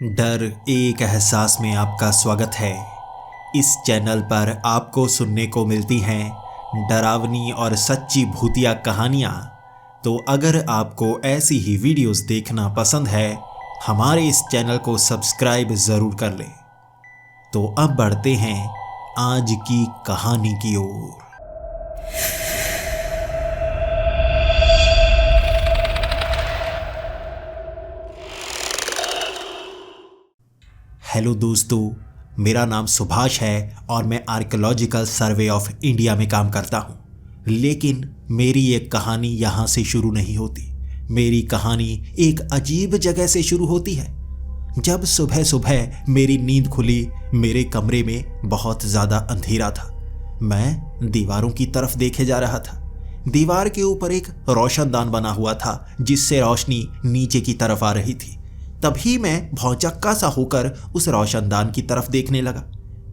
डर एक एहसास में आपका स्वागत है। इस चैनल पर आपको सुनने को मिलती हैं डरावनी और सच्ची भूतिया कहानियाँ। तो अगर आपको ऐसी ही वीडियोस देखना पसंद है, हमारे इस चैनल को सब्सक्राइब ज़रूर कर लें। तो अब बढ़ते हैं आज की कहानी की ओर। हेलो दोस्तों, मेरा नाम सुभाष है और मैं आर्कियोलॉजिकल सर्वे ऑफ इंडिया में काम करता हूँ। लेकिन मेरी ये कहानी यहाँ से शुरू नहीं होती। मेरी कहानी एक अजीब जगह से शुरू होती है। जब सुबह सुबह मेरी नींद खुली, मेरे कमरे में बहुत ज़्यादा अंधेरा था। मैं दीवारों की तरफ देखे जा रहा था। दीवार के ऊपर एक रोशनदान बना हुआ था जिससे रोशनी नीचे की तरफ आ रही थी। तभी मैं भौचक्का सा होकर उस रोशनदान की तरफ देखने लगा।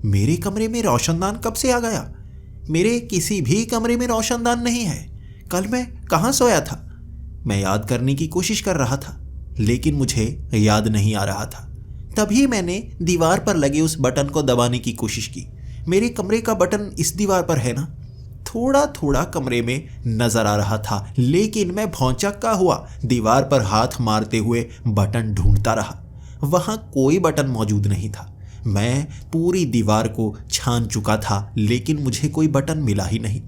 मेरे कमरे में रोशनदान कब से आ गया? मेरे किसी भी कमरे में रोशनदान नहीं है। कल मैं कहाँ सोया था? मैं याद करने की कोशिश कर रहा था, लेकिन मुझे याद नहीं आ रहा था। तभी मैंने दीवार पर लगे उस बटन को दबाने की कोशिश की। मेरे कमरे का बटन इस दीवार पर है ना? थोड़ा थोड़ा कमरे में नजर आ रहा था, लेकिन मैं भौचक्का हुआ दीवार पर हाथ मारते हुए बटन ढूंढता रहा। वहां कोई बटन मौजूद नहीं था। मैं पूरी दीवार को छान चुका था, लेकिन मुझे कोई बटन मिला ही नहीं।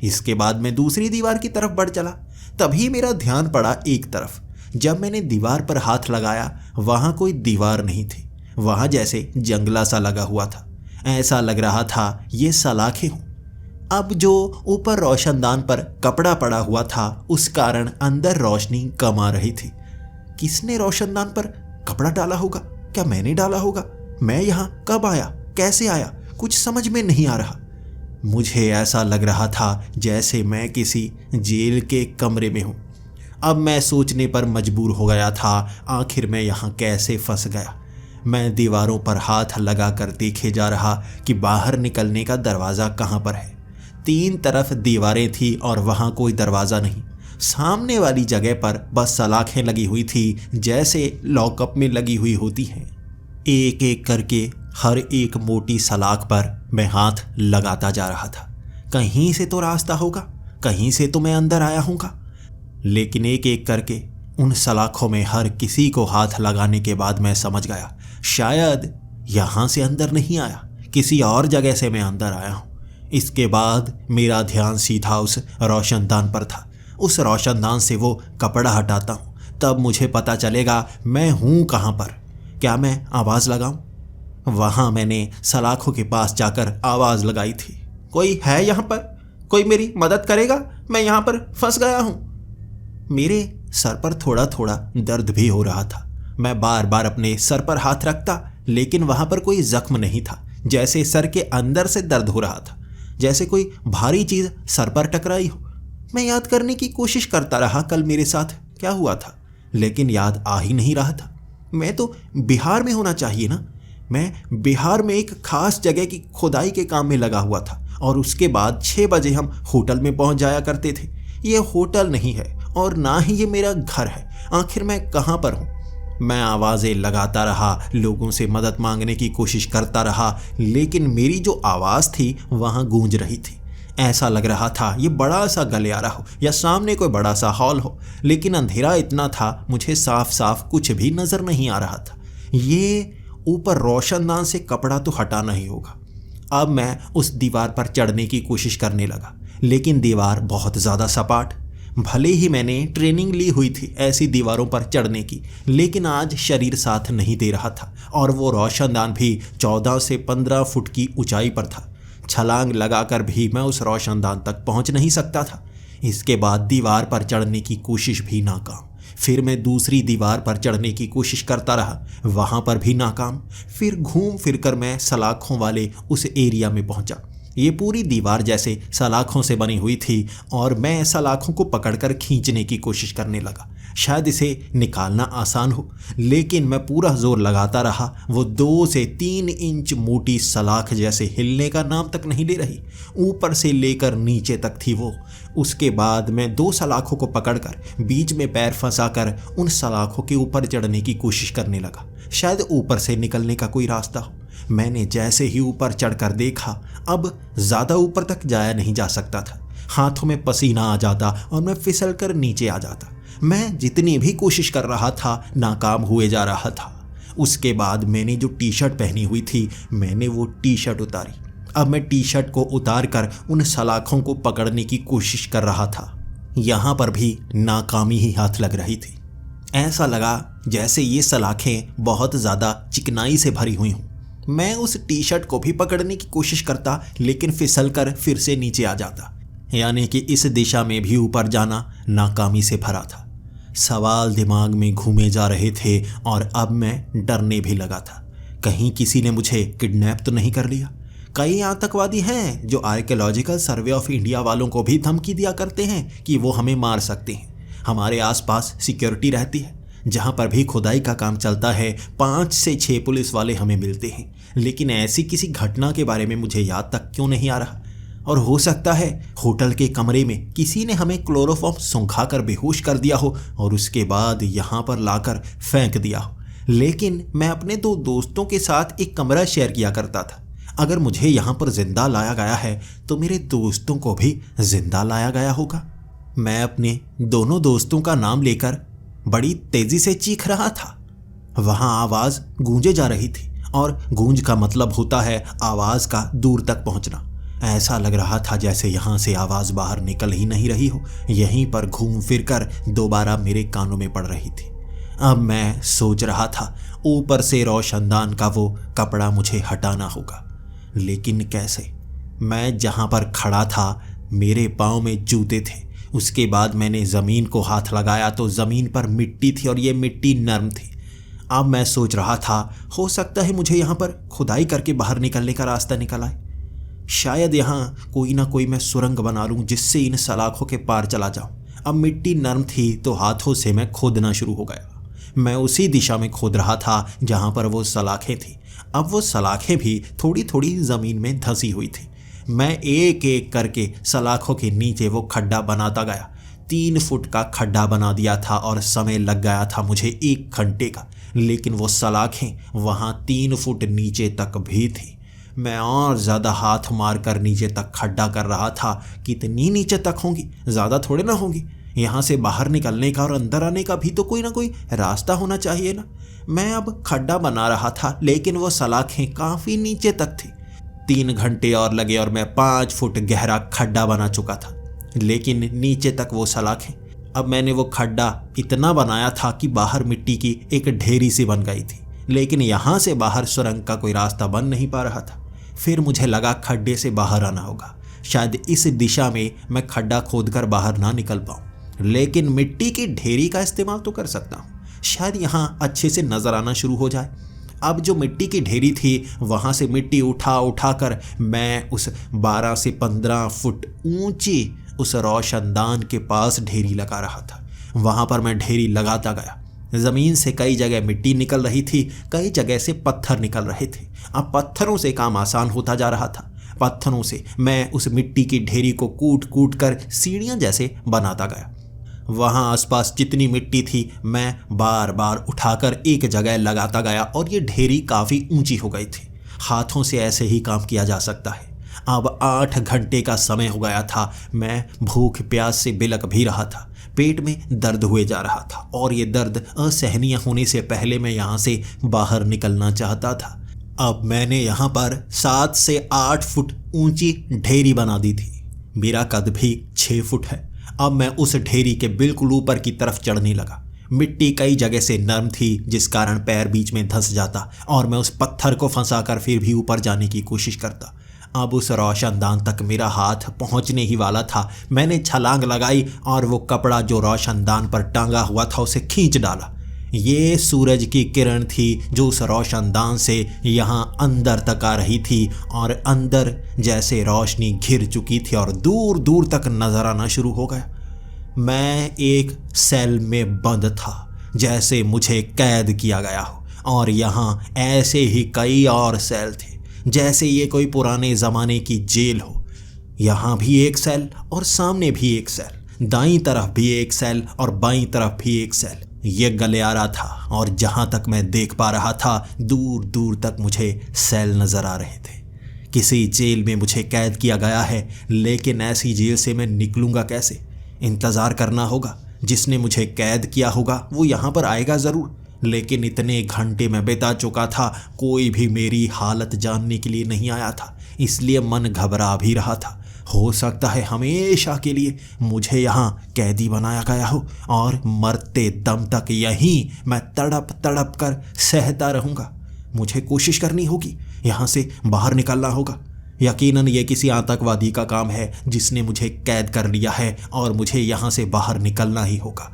इसके बाद मैं दूसरी दीवार की तरफ बढ़ चला। तभी मेरा ध्यान पड़ा एक तरफ। जब मैंने दीवार पर हाथ लगाया, वहां कोई दीवार नहीं थी। वहां जैसे जंगला सा लगा हुआ था। ऐसा लग रहा था ये सलाखें हों। अब जो ऊपर रोशनदान पर कपड़ा पड़ा हुआ था, उस कारण अंदर रोशनी कम आ रही थी। किसने रोशनदान पर कपड़ा डाला होगा? क्या मैंने डाला होगा? मैं यहाँ कब आया? कैसे आया? कुछ समझ में नहीं आ रहा। मुझे ऐसा लग रहा था जैसे मैं किसी जेल के कमरे में हूँ। अब मैं सोचने पर मजबूर हो गया था, आखिर मैं यहाँ कैसे फंस गया। मैं दीवारों पर हाथ लगाकर देखे जा रहा कि बाहर निकलने का दरवाज़ा कहाँ पर है। 3 तरफ दीवारें थी और वहां कोई दरवाज़ा नहीं। सामने वाली जगह पर बस सलाखें लगी हुई थी, जैसे लॉकअप में लगी हुई होती हैं। एक एक करके हर एक मोटी सलाख पर मैं हाथ लगाता जा रहा था। कहीं से तो रास्ता होगा, कहीं से तो मैं अंदर आया हूँगा। लेकिन एक एक करके उन सलाखों में हर किसी को हाथ लगाने के बाद मैं समझ गया, शायद यहाँ से अंदर नहीं आया, किसी और जगह से मैं अंदर आया हूँ। इसके बाद मेरा ध्यान सीधा उस रोशनदान पर था। उस रोशनदान से वो कपड़ा हटाता हूँ, तब मुझे पता चलेगा मैं हूँ कहाँ पर। क्या मैं आवाज़ लगाऊं? वहाँ मैंने सलाखों के पास जाकर आवाज़ लगाई थी, कोई है यहाँ पर? कोई मेरी मदद करेगा? मैं यहाँ पर फंस गया हूँ। मेरे सर पर थोड़ा थोड़ा दर्द भी हो रहा था। मैं बार बार अपने सर पर हाथ रखता, लेकिन वहाँ पर कोई जख्म नहीं था। जैसे सर के अंदर से दर्द हो रहा था, जैसे कोई भारी चीज़ सर पर टकराई हो। मैं याद करने की कोशिश करता रहा कल मेरे साथ क्या हुआ था, लेकिन याद आ ही नहीं रहा था। मैं तो बिहार में होना चाहिए ना। मैं बिहार में एक खास जगह की खुदाई के काम में लगा हुआ था और उसके बाद 6 बजे हम होटल में पहुंच जाया करते थे। ये होटल नहीं है और ना ही ये मेरा घर है। आखिर मैं कहाँ पर हूँ? मैं आवाज़ें लगाता रहा, लोगों से मदद मांगने की कोशिश करता रहा, लेकिन मेरी जो आवाज़ थी वहाँ गूंज रही थी। ऐसा लग रहा था ये बड़ा सा गलियारा हो या सामने कोई बड़ा सा हॉल हो, लेकिन अंधेरा इतना था मुझे साफ साफ कुछ भी नज़र नहीं आ रहा था। ये ऊपर रोशनदान से कपड़ा तो हटाना ही होगा। अब मैं उस दीवार पर चढ़ने की कोशिश करने लगा, लेकिन दीवार बहुत ज़्यादा सपाट। भले ही मैंने ट्रेनिंग ली हुई थी ऐसी दीवारों पर चढ़ने की, लेकिन आज शरीर साथ नहीं दे रहा था और वो रोशनदान भी 14 से 15 फुट की ऊंचाई पर था। छलांग लगाकर भी मैं उस रोशनदान तक पहुंच नहीं सकता था। इसके बाद दीवार पर चढ़ने की कोशिश भी नाकाम। फिर मैं दूसरी दीवार पर चढ़ने की कोशिश करता रहा, वहां पर भी नाकाम। फिर घूम फिर कर मैं सलाखों वाले उस एरिया में पहुंचा। ये पूरी दीवार जैसे सलाखों से बनी हुई थी और मैं सलाखों को पकड़कर खींचने की कोशिश करने लगा। शायद इसे निकालना आसान हो, लेकिन मैं पूरा जोर लगाता रहा। वो 2 से 3 इंच मोटी सलाख जैसे हिलने का नाम तक नहीं ले रही। ऊपर से लेकर नीचे तक थी वो। उसके बाद मैं 2 सलाखों को पकड़कर बीच में पैर फंसाकर उन सलाखों के ऊपर चढ़ने की कोशिश करने लगा। शायद ऊपर से निकलने का कोई रास्ता हो। मैंने जैसे ही ऊपर चढ़कर देखा, अब ज़्यादा ऊपर तक जाया नहीं जा सकता था। हाथों में पसीना आ जाता और मैं फिसल कर नीचे आ जाता। मैं जितनी भी कोशिश कर रहा था नाकाम हुए जा रहा था। उसके बाद मैंने जो टी शर्ट पहनी हुई थी, मैंने वो टी शर्ट उतारी। अब मैं टी शर्ट को उतार कर उन सलाखों को पकड़ने की कोशिश कर रहा था। यहाँ पर भी नाकामी ही हाथ लग रही थी। ऐसा लगा जैसे ये सलाखें बहुत ज़्यादा चिकनाई से भरी हुई हों। मैं उस टी शर्ट को भी पकड़ने की कोशिश करता, लेकिन फिसल कर फिर से नीचे आ जाता। यानी कि इस दिशा में भी ऊपर जाना नाकामी से भरा था। सवाल दिमाग में घूमे जा रहे थे और अब मैं डरने भी लगा था। कहीं किसी ने मुझे किडनैप तो नहीं कर लिया। कई आतंकवादी हैं जो आर्कियोलॉजिकल सर्वे ऑफ इंडिया वालों को भी धमकी दिया करते हैं कि वो हमें मार सकते हैं। हमारे आसपास सिक्योरिटी रहती है। जहाँ पर भी खुदाई का काम चलता है 5 से 6 पुलिस वाले हमें मिलते हैं, लेकिन ऐसी किसी घटना के बारे में मुझे याद तक क्यों नहीं आ रहा। और हो सकता है होटल के कमरे में किसी ने हमें क्लोरोफॉर्म सुंघाकर बेहोश कर दिया हो और उसके बाद यहाँ पर लाकर फेंक दिया हो। लेकिन मैं अपने 2 दोस्तों के साथ एक कमरा शेयर किया करता था। अगर मुझे यहाँ पर जिंदा लाया गया है तो मेरे दोस्तों को भी जिंदा लाया गया होगा। मैं अपने दोनों दोस्तों का नाम लेकर बड़ी तेजी से चीख रहा था। वहाँ आवाज़ गूंजे जा रही थी और गूंज का मतलब होता है आवाज़ का दूर तक पहुँचना। ऐसा लग रहा था जैसे यहाँ से आवाज़ बाहर निकल ही नहीं रही हो, यहीं पर घूम फिर कर दोबारा मेरे कानों में पड़ रही थी। अब मैं सोच रहा था ऊपर से रोशनदान का वो कपड़ा मुझे हटाना होगा, लेकिन कैसे? मैं जहाँ पर खड़ा था मेरे पाँव में जूते थे। उसके बाद मैंने ज़मीन को हाथ लगाया तो ज़मीन पर मिट्टी थी और ये मिट्टी नरम थी। अब मैं सोच रहा था हो सकता है मुझे यहाँ पर खुदाई करके बाहर निकलने का रास्ता निकल आए। शायद यहाँ कोई ना कोई मैं सुरंग बना लूँ जिससे इन सलाखों के पार चला जाऊँ। अब मिट्टी नरम थी तो हाथों से मैं खोदना शुरू हो गया। मैं उसी दिशा में खोद रहा था जहाँ पर वो सलाखें थी। अब वो सलाखें भी थोड़ी थोड़ी ज़मीन में धंसी हुई थी। मैं एक एक करके सलाखों के नीचे वो खड्डा बनाता गया। 3 फुट का खड्डा बना दिया था और समय लग गया था मुझे 1 घंटे का, लेकिन वो सलाखें वहाँ 3 फुट नीचे तक भी थी। मैं और ज़्यादा हाथ मार कर नीचे तक खड्डा कर रहा था। कितनी नीचे तक होंगी, ज़्यादा थोड़े ना होंगी। यहाँ से बाहर निकलने का और अंदर आने का भी तो कोई ना कोई रास्ता होना चाहिए ना। मैं अब खड्डा बना रहा था, लेकिन वो सलाखें काफ़ी नीचे तक थी। 3 घंटे और लगे और मैं 5 फुट गहरा खड्डा बना चुका था, लेकिन नीचे तक वो सलाखें। अब मैंने वो खड्डा इतना बनाया था कि बाहर मिट्टी की एक ढेरी सी बन गई थी, लेकिन यहाँ से बाहर सुरंग का कोई रास्ता बन नहीं पा रहा था। फिर मुझे लगा खड्डे से बाहर आना होगा। शायद इस दिशा में मैं खड्डा खोदकर बाहर ना निकल पाऊँ, लेकिन मिट्टी की ढेरी का इस्तेमाल तो कर सकता हूँ। शायद यहाँ अच्छे से नज़र आना शुरू हो जाए। अब जो मिट्टी की ढेरी थी वहाँ से मिट्टी उठा कर मैं उस 12 से 15 फुट ऊंची उस रोशनदान के पास ढेरी लगा रहा था। वहाँ पर मैं ढेरी लगाता गया। ज़मीन से कई जगह मिट्टी निकल रही थी, कई जगह से पत्थर निकल रहे थे। अब पत्थरों से काम आसान होता जा रहा था। पत्थरों से मैं उस मिट्टी की ढेरी को कूट कूट कर सीढ़ियाँ जैसे बनाता गया। वहाँ आसपास जितनी मिट्टी थी मैं बार बार उठाकर एक जगह लगाता गया और ये ढेरी काफ़ी ऊंची हो गई थी। हाथों से ऐसे ही काम किया जा सकता है। अब 8 घंटे का समय हो गया था। मैं भूख प्यास से बिलख भी रहा था। पेट में दर्द हुए जा रहा था और ये दर्द असहनीय होने से पहले मैं यहाँ से बाहर निकलना चाहता था। अब मैंने यहाँ पर 7 से 8 फुट ऊंची ढेरी बना दी थी। मेरा कद भी 6 फुट है। अब मैं उस ढेरी के बिल्कुल ऊपर की तरफ चढ़ने लगा। मिट्टी कई जगह से नरम थी, जिस कारण पैर बीच में धंस जाता और मैं उस पत्थर को फंसाकर फिर भी ऊपर जाने की कोशिश करता। अब उस रोशनदान तक मेरा हाथ पहुंचने ही वाला था। मैंने छलांग लगाई और वो कपड़ा जो रोशनदान पर टांगा हुआ था उसे खींच डाला। ये सूरज की किरण थी जो उस रोशनदान से यहाँ अंदर तक आ रही थी और अंदर जैसे रोशनी घिर चुकी थी और दूर दूर तक नजर आना शुरू हो गया। मैं एक सेल में बंद था, जैसे मुझे कैद किया गया हो, और यहाँ ऐसे ही कई और सेल थे, जैसे ये कोई पुराने ज़माने की जेल हो। यहाँ भी एक सेल और सामने भी एक सेल, दाईं तरफ भी एक सेल और बाईं तरफ भी एक सेल। ये गलियारा था और जहाँ तक मैं देख पा रहा था दूर दूर तक मुझे सेल नज़र आ रहे थे। किसी जेल में मुझे कैद किया गया है, लेकिन ऐसी जेल से मैं निकलूँगा कैसे? इंतज़ार करना होगा। जिसने मुझे कैद किया होगा वो यहाँ पर आएगा ज़रूर, लेकिन इतने घंटे मैं बिता चुका था, कोई भी मेरी हालत जानने के लिए नहीं आया था। इसलिए मन घबरा भी रहा था। हो सकता है हमेशा के लिए मुझे यहाँ कैदी बनाया गया हो और मरते दम तक यहीं मैं तड़प तड़प कर सहता रहूँगा। मुझे कोशिश करनी होगी, यहाँ से बाहर निकलना होगा। यकीनन ये किसी आतंकवादी का काम है जिसने मुझे कैद कर लिया है और मुझे यहाँ से बाहर निकलना ही होगा।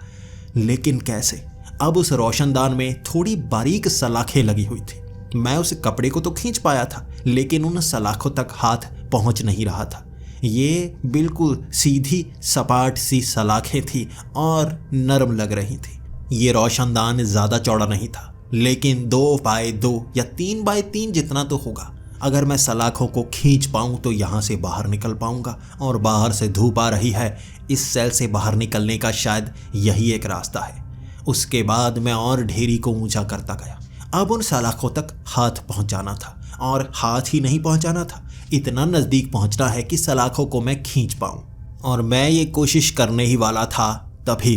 लेकिन कैसे? अब उस रोशनदान में थोड़ी बारीक सलाखें लगी हुई थी। मैं उस कपड़े को तो खींच पाया था, लेकिन उन सलाखों तक हाथ पहुँच नहीं रहा था। ये बिल्कुल सीधी सपाट सी सलाखें थी और नरम लग रही थी। ये रोशनदान ज़्यादा चौड़ा नहीं था, लेकिन 2 बाय 2 या 3 बाय 3 जितना तो होगा। अगर मैं सलाखों को खींच पाऊँ तो यहाँ से बाहर निकल पाऊँगा, और बाहर से धूप आ रही है। इस सेल से बाहर निकलने का शायद यही एक रास्ता है। उसके बाद मैं और ढेरी को ऊंचा करता गया। अब उन सलाखों तक हाथ पहुँचाना था, और हाथ ही नहीं पहुँचाना था, इतना नज़दीक पहुँचना है कि सलाखों को मैं खींच पाऊँ। और मैं ये कोशिश करने ही वाला था, तभी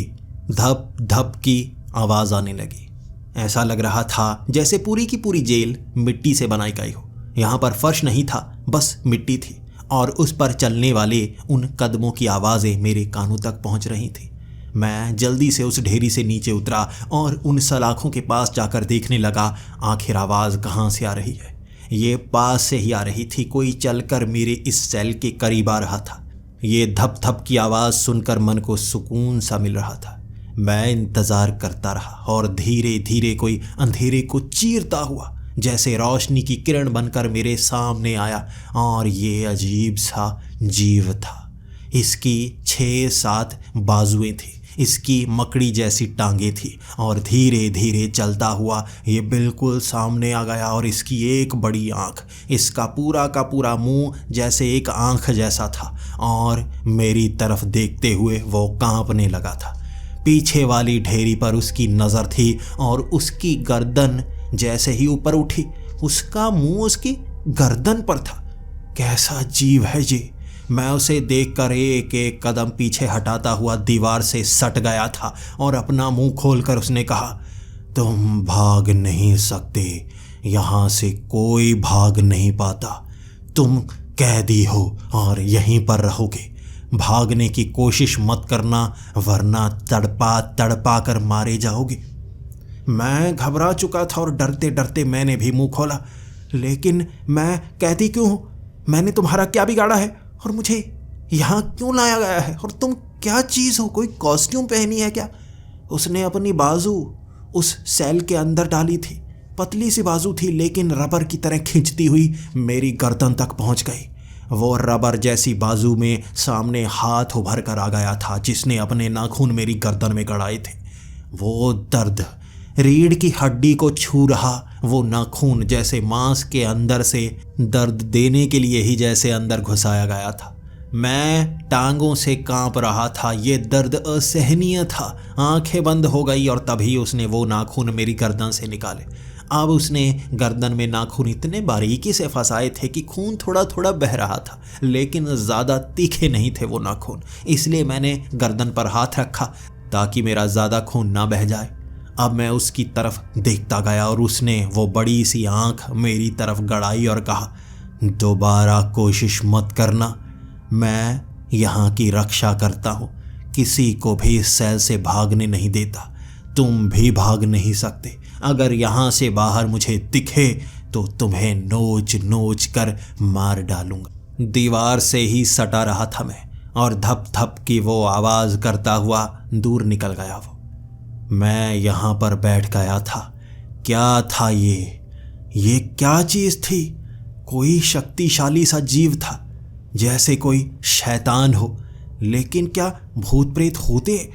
धप धप की आवाज़ आने लगी। ऐसा लग रहा था जैसे पूरी की पूरी जेल मिट्टी से बनाई गई हो। यहाँ पर फर्श नहीं था, बस मिट्टी थी, और उस पर चलने वाले उन कदमों की आवाज़ें मेरे कानों तक पहुँच रही थी। मैं जल्दी से उस ढेरी से नीचे उतरा और उन सलाखों के पास जाकर देखने लगा आखिर आवाज़ कहाँ से आ रही है। ये पास से ही आ रही थी, कोई चलकर मेरे इस सेल के करीब आ रहा था। ये धप धप की आवाज़ सुनकर मन को सुकून सा मिल रहा था। मैं इंतज़ार करता रहा और धीरे धीरे कोई अंधेरे को चीरता हुआ जैसे रोशनी की किरण बनकर मेरे सामने आया, और ये अजीब सा जीव था। इसकी 6-7 बाजुएं थी, इसकी मकड़ी जैसी टांगें थी, और धीरे धीरे चलता हुआ ये बिल्कुल सामने आ गया। और इसकी एक बड़ी आँख, इसका पूरा का पूरा मुंह जैसे एक आँख जैसा था, और मेरी तरफ देखते हुए वो कांपने लगा था। पीछे वाली ढेरी पर उसकी नज़र थी, और उसकी गर्दन जैसे ही ऊपर उठी, उसका मुंह उसकी गर्दन पर था। कैसा जीव है ये! मैं उसे देखकर एक एक कदम पीछे हटाता हुआ दीवार से सट गया था, और अपना मुंह खोलकर उसने कहा, तुम भाग नहीं सकते, यहाँ से कोई भाग नहीं पाता। तुम कैदी हो और यहीं पर रहोगे। भागने की कोशिश मत करना, वरना तड़पा तड़पा कर मारे जाओगे। मैं घबरा चुका था और डरते डरते मैंने भी मुंह खोला, लेकिन मैं कैदी क्यों हूँ? मैंने तुम्हारा क्या बिगाड़ा है और मुझे यहाँ क्यों लाया गया है? और तुम क्या चीज़ हो? कोई कॉस्ट्यूम पहनी है क्या? उसने अपनी बाजू उस सेल के अंदर डाली थी। पतली सी बाजू थी, लेकिन रबर की तरह खींचती हुई मेरी गर्दन तक पहुँच गई। वो रबर जैसी बाजू में सामने हाथ उभर कर आ गया था, जिसने अपने नाखून मेरी गर्दन में गड़ाए थे। वो दर्द, रीढ़ की हड्डी को छू रहा वो नाखून जैसे मांस के अंदर से दर्द देने के लिए ही जैसे अंदर घुसाया गया था। मैं टांगों से कांप रहा था, ये दर्द असहनीय था। आंखें बंद हो गई और तभी उसने वो नाखून मेरी गर्दन से निकाले। अब उसने गर्दन में नाखून इतने बारीकी से फंसाए थे कि खून थोड़ा थोड़ा बह रहा था, लेकिन ज़्यादा तीखे नहीं थे वो नाखून। इसलिए मैंने गर्दन पर हाथ रखा ताकि मेरा ज़्यादा खून ना बह जाए। अब मैं उसकी तरफ देखता गया और उसने वो बड़ी सी आंख मेरी तरफ गड़ाई और कहा, दोबारा कोशिश मत करना, मैं यहाँ की रक्षा करता हूँ, किसी को भी इस सेल से भागने नहीं देता। तुम भी भाग नहीं सकते। अगर यहाँ से बाहर मुझे दिखे तो तुम्हें नोच नोच कर मार डालूंगा। दीवार से ही सटा रहा था मैं, और धप धप की वो आवाज़ करता हुआ दूर निकल गया वो। मैं यहाँ पर बैठ गया था। क्या था ये क्या चीज़ थी? कोई शक्तिशाली सा जीव था, जैसे कोई शैतान हो। लेकिन क्या भूत प्रेत होते?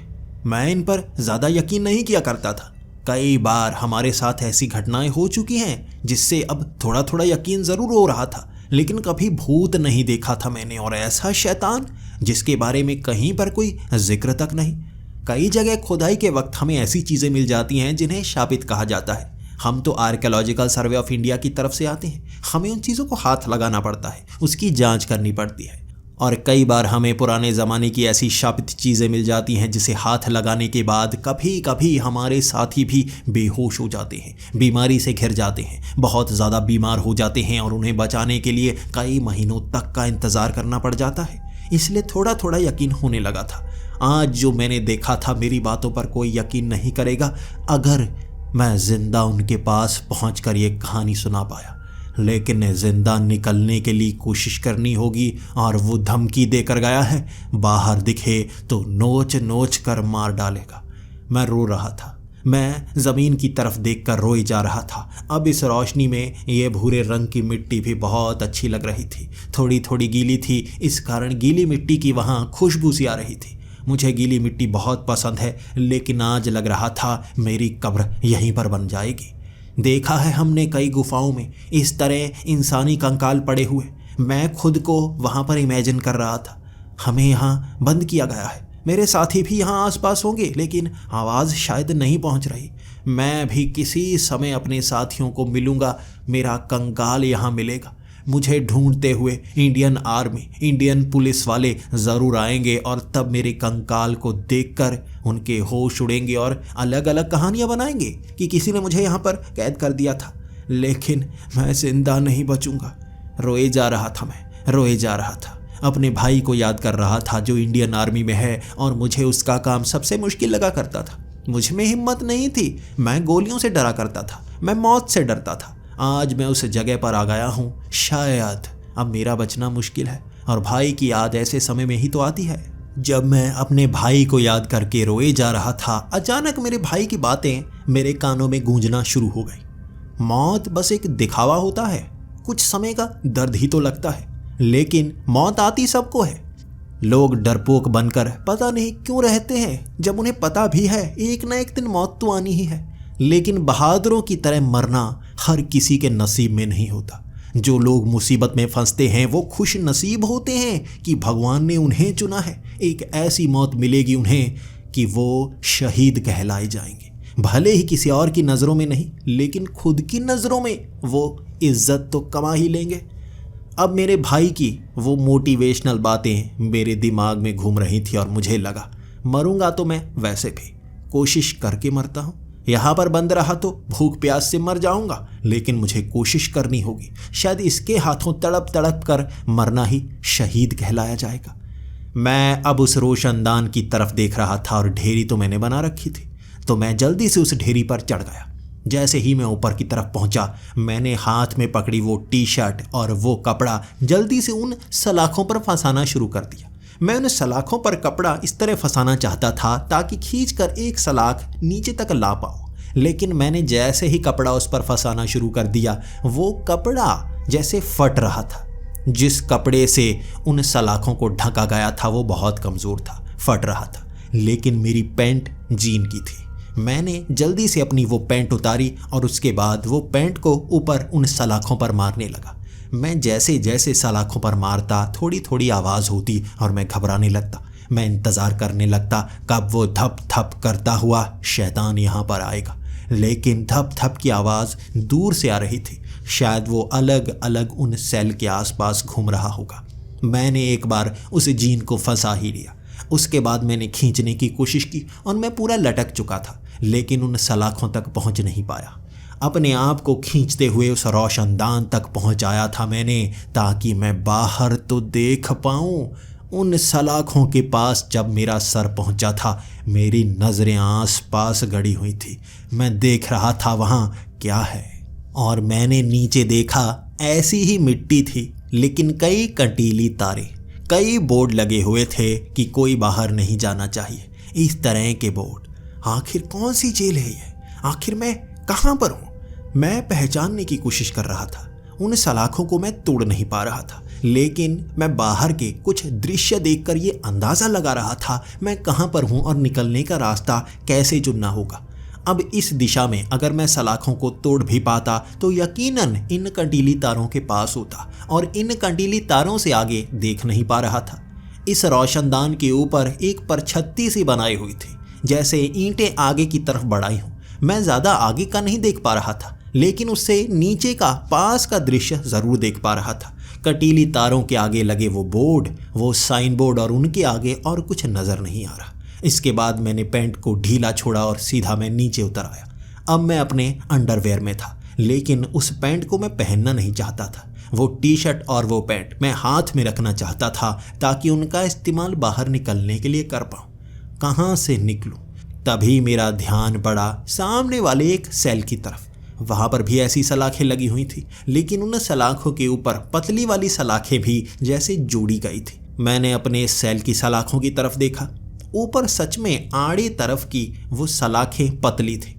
मैं इन पर ज़्यादा यकीन नहीं किया करता था। कई बार हमारे साथ ऐसी घटनाएं हो चुकी हैं जिससे अब थोड़ा थोड़ा यकीन ज़रूर हो रहा था, लेकिन कभी भूत नहीं देखा था मैंने, और ऐसा शैतान जिसके बारे में कहीं पर कोई जिक्र तक नहीं। कई जगह खुदाई के वक्त हमें ऐसी चीज़ें मिल जाती हैं जिन्हें शापित कहा जाता है। हम तो आर्कियोलॉजिकल सर्वे ऑफ इंडिया की तरफ से आते हैं, हमें उन चीज़ों को हाथ लगाना पड़ता है, उसकी जांच करनी पड़ती है। और कई बार हमें पुराने ज़माने की ऐसी शापित चीज़ें मिल जाती हैं जिसे हाथ लगाने के बाद कभी कभी हमारे साथी भी बेहोश हो जाते हैं, बीमारी से घिर जाते हैं, बहुत ज़्यादा बीमार हो जाते हैं और उन्हें बचाने के लिए कई महीनों तक का इंतज़ार करना पड़ जाता है। इसलिए थोड़ा थोड़ा यकीन होने लगा था। आज जो मैंने देखा था, मेरी बातों पर कोई यकीन नहीं करेगा अगर मैं जिंदा उनके पास पहुंचकर ये कहानी सुना पाया, लेकिन जिंदा निकलने के लिए कोशिश करनी होगी। और वो धमकी देकर गया है, बाहर दिखे तो नोच नोच कर मार डालेगा। मैं रो रहा था, मैं ज़मीन की तरफ देखकर रोए जा रहा था। अब इस रोशनी में ये भूरे रंग की मिट्टी भी बहुत अच्छी लग रही थी, थोड़ी थोड़ी गीली थी, इस कारण गीली मिट्टी की वहाँ खुशबू सी आ रही थी। मुझे गीली मिट्टी बहुत पसंद है, लेकिन आज लग रहा था मेरी कब्र यहीं पर बन जाएगी। देखा है हमने कई गुफाओं में इस तरह इंसानी कंकाल पड़े हुए। मैं खुद को वहाँ पर इमेजिन कर रहा था। हमें यहाँ बंद किया गया है, मेरे साथी भी यहाँ आसपास होंगे, लेकिन आवाज़ शायद नहीं पहुँच रही। मैं भी किसी समय अपने साथियों को मिलूँगा, मेरा कंकाल यहाँ मिलेगा। मुझे ढूंढते हुए इंडियन आर्मी, इंडियन पुलिस वाले ज़रूर आएंगे और तब मेरे कंकाल को देखकर उनके होश उड़ेंगे और अलग अलग कहानियाँ बनाएंगे कि किसी ने मुझे यहाँ पर कैद कर दिया था, लेकिन मैं जिंदा नहीं बचूंगा। रोए जा रहा था, मैं रोए जा रहा था। अपने भाई को याद कर रहा था जो इंडियन आर्मी में है और मुझे उसका काम सबसे मुश्किल लगा करता था। मुझ में हिम्मत नहीं थी, मैं गोलियों से डरा करता था, मैं मौत से डरता था। आज मैं उस जगह पर आ गया हूँ, शायद अब मेरा बचना मुश्किल है। और भाई की याद ऐसे समय में ही तो आती है। जब मैं अपने भाई को याद करके रोए जा रहा था, अचानक मेरे भाई की बातें मेरे कानों में गूंजना शुरू हो गई। मौत बस एक दिखावा होता है, कुछ समय का दर्द ही तो लगता है, लेकिन मौत आती सबको है। लोग डरपोक बनकर पता नहीं क्यों रहते हैं, जब उन्हें पता भी है एक ना एक दिन मौत तो आनी ही है। लेकिन बहादुरों की तरह मरना हर किसी के नसीब में नहीं होता। जो लोग मुसीबत में फंसते हैं वो खुश नसीब होते हैं कि भगवान ने उन्हें चुना है। एक ऐसी मौत मिलेगी उन्हें कि वो शहीद कहलाए जाएंगे, भले ही किसी और की नज़रों में नहीं, लेकिन खुद की नज़रों में वो इज्जत तो कमा ही लेंगे। अब मेरे भाई की वो मोटिवेशनल बातें मेरे दिमाग में घूम रही थी और मुझे लगा मरूंगा तो मैं वैसे भी कोशिश करके मरता हूँ। यहाँ पर बंद रहा तो भूख प्यास से मर जाऊंगा, लेकिन मुझे कोशिश करनी होगी। शायद इसके हाथों तड़प तड़प कर मरना ही शहीद कहलाया जाएगा। मैं अब उस रोशनदान की तरफ देख रहा था और ढेरी तो मैंने बना रखी थी, तो मैं जल्दी से उस ढेरी पर चढ़ गया। जैसे ही मैं ऊपर की तरफ पहुंचा, मैंने हाथ में पकड़ी वो टी शर्ट और वो कपड़ा जल्दी से उन सलाखों पर फंसाना शुरू कर दिया। मैं उन सलाखों पर कपड़ा इस तरह फंसाना चाहता था ताकि खींचकर एक सलाख नीचे तक ला पाऊँ, लेकिन मैंने जैसे ही कपड़ा उस पर फंसाना शुरू कर दिया, वो कपड़ा जैसे फट रहा था। जिस कपड़े से उन सलाखों को ढका गया था वो बहुत कमज़ोर था, फट रहा था, लेकिन मेरी पैंट जीन की थी। मैंने जल्दी से अपनी वो पैंट उतारी और उसके बाद वो पैंट को ऊपर उन सलाखों पर मारने लगा। मैं जैसे जैसे सलाखों पर मारता थोड़ी थोड़ी आवाज़ होती और मैं घबराने लगता। मैं इंतज़ार करने लगता कब वो धप धप करता हुआ शैतान यहाँ पर आएगा, लेकिन धप धप की आवाज़ दूर से आ रही थी। शायद वो अलग अलग उन सेल के आसपास घूम रहा होगा। मैंने एक बार उस जीन को फंसा ही लिया। उसके बाद मैंने खींचने की कोशिश की और मैं पूरा लटक चुका था, लेकिन उन सलाखों तक पहुंच नहीं पाया। अपने आप को खींचते हुए उस रोशनदान तक पहुंचाया था मैंने, ताकि मैं बाहर तो देख पाऊं। उन सलाखों के पास जब मेरा सर पहुंचा था, मेरी नज़रें आस पास गड़ी हुई थी। मैं देख रहा था वहाँ क्या है, और मैंने नीचे देखा ऐसी ही मिट्टी थी, लेकिन कई कंटीली तारे, कई बोर्ड लगे हुए थे कि कोई बाहर नहीं जाना चाहिए। इस तरह के बोर्ड। आखिर कौन सी जेल है ये? आखिर मैं कहाँ पर हूँ? मैं पहचानने की कोशिश कर रहा था। उन सलाखों को मैं तोड़ नहीं पा रहा था, लेकिन मैं बाहर के कुछ दृश्य देखकर ये अंदाज़ा लगा रहा था मैं कहाँ पर हूँ और निकलने का रास्ता कैसे चुनना होगा। अब इस दिशा में अगर मैं सलाखों को तोड़ भी पाता तो यकीनन इन कंटीली तारों के पास होता, और इन कंटीली तारों से आगे देख नहीं पा रहा था। इस रोशनदान के ऊपर एक परछत्ती सी बनाई हुई थी। जैसे ईंटें आगे की तरफ बढ़ाई हूँ। मैं ज़्यादा आगे का नहीं देख पा रहा था, लेकिन उससे नीचे का पास का दृश्य ज़रूर देख पा रहा था। कटीली तारों के आगे लगे वो बोर्ड, वो साइन बोर्ड, और उनके आगे और कुछ नज़र नहीं आ रहा। इसके बाद मैंने पैंट को ढीला छोड़ा और सीधा मैं नीचे उतर आया। अब मैं अपने अंडरवेयर में था, लेकिन उस पैंट को मैं पहनना नहीं चाहता था। वो टी शर्ट और वो पैंट मैं हाथ में रखना चाहता था ताकि उनका इस्तेमाल बाहर निकलने के लिए कर पाऊँ। कहाँ से निकलूँ? तभी मेरा ध्यान पड़ा सामने वाले एक सेल की तरफ। वहाँ पर भी ऐसी सलाखें लगी हुई थी, लेकिन उन सलाखों के ऊपर पतली वाली सलाखें भी जैसे जोड़ी गई थी। मैंने अपने सेल की सलाखों की तरफ देखा। ऊपर सच में आड़े तरफ की वो सलाखें पतली थी।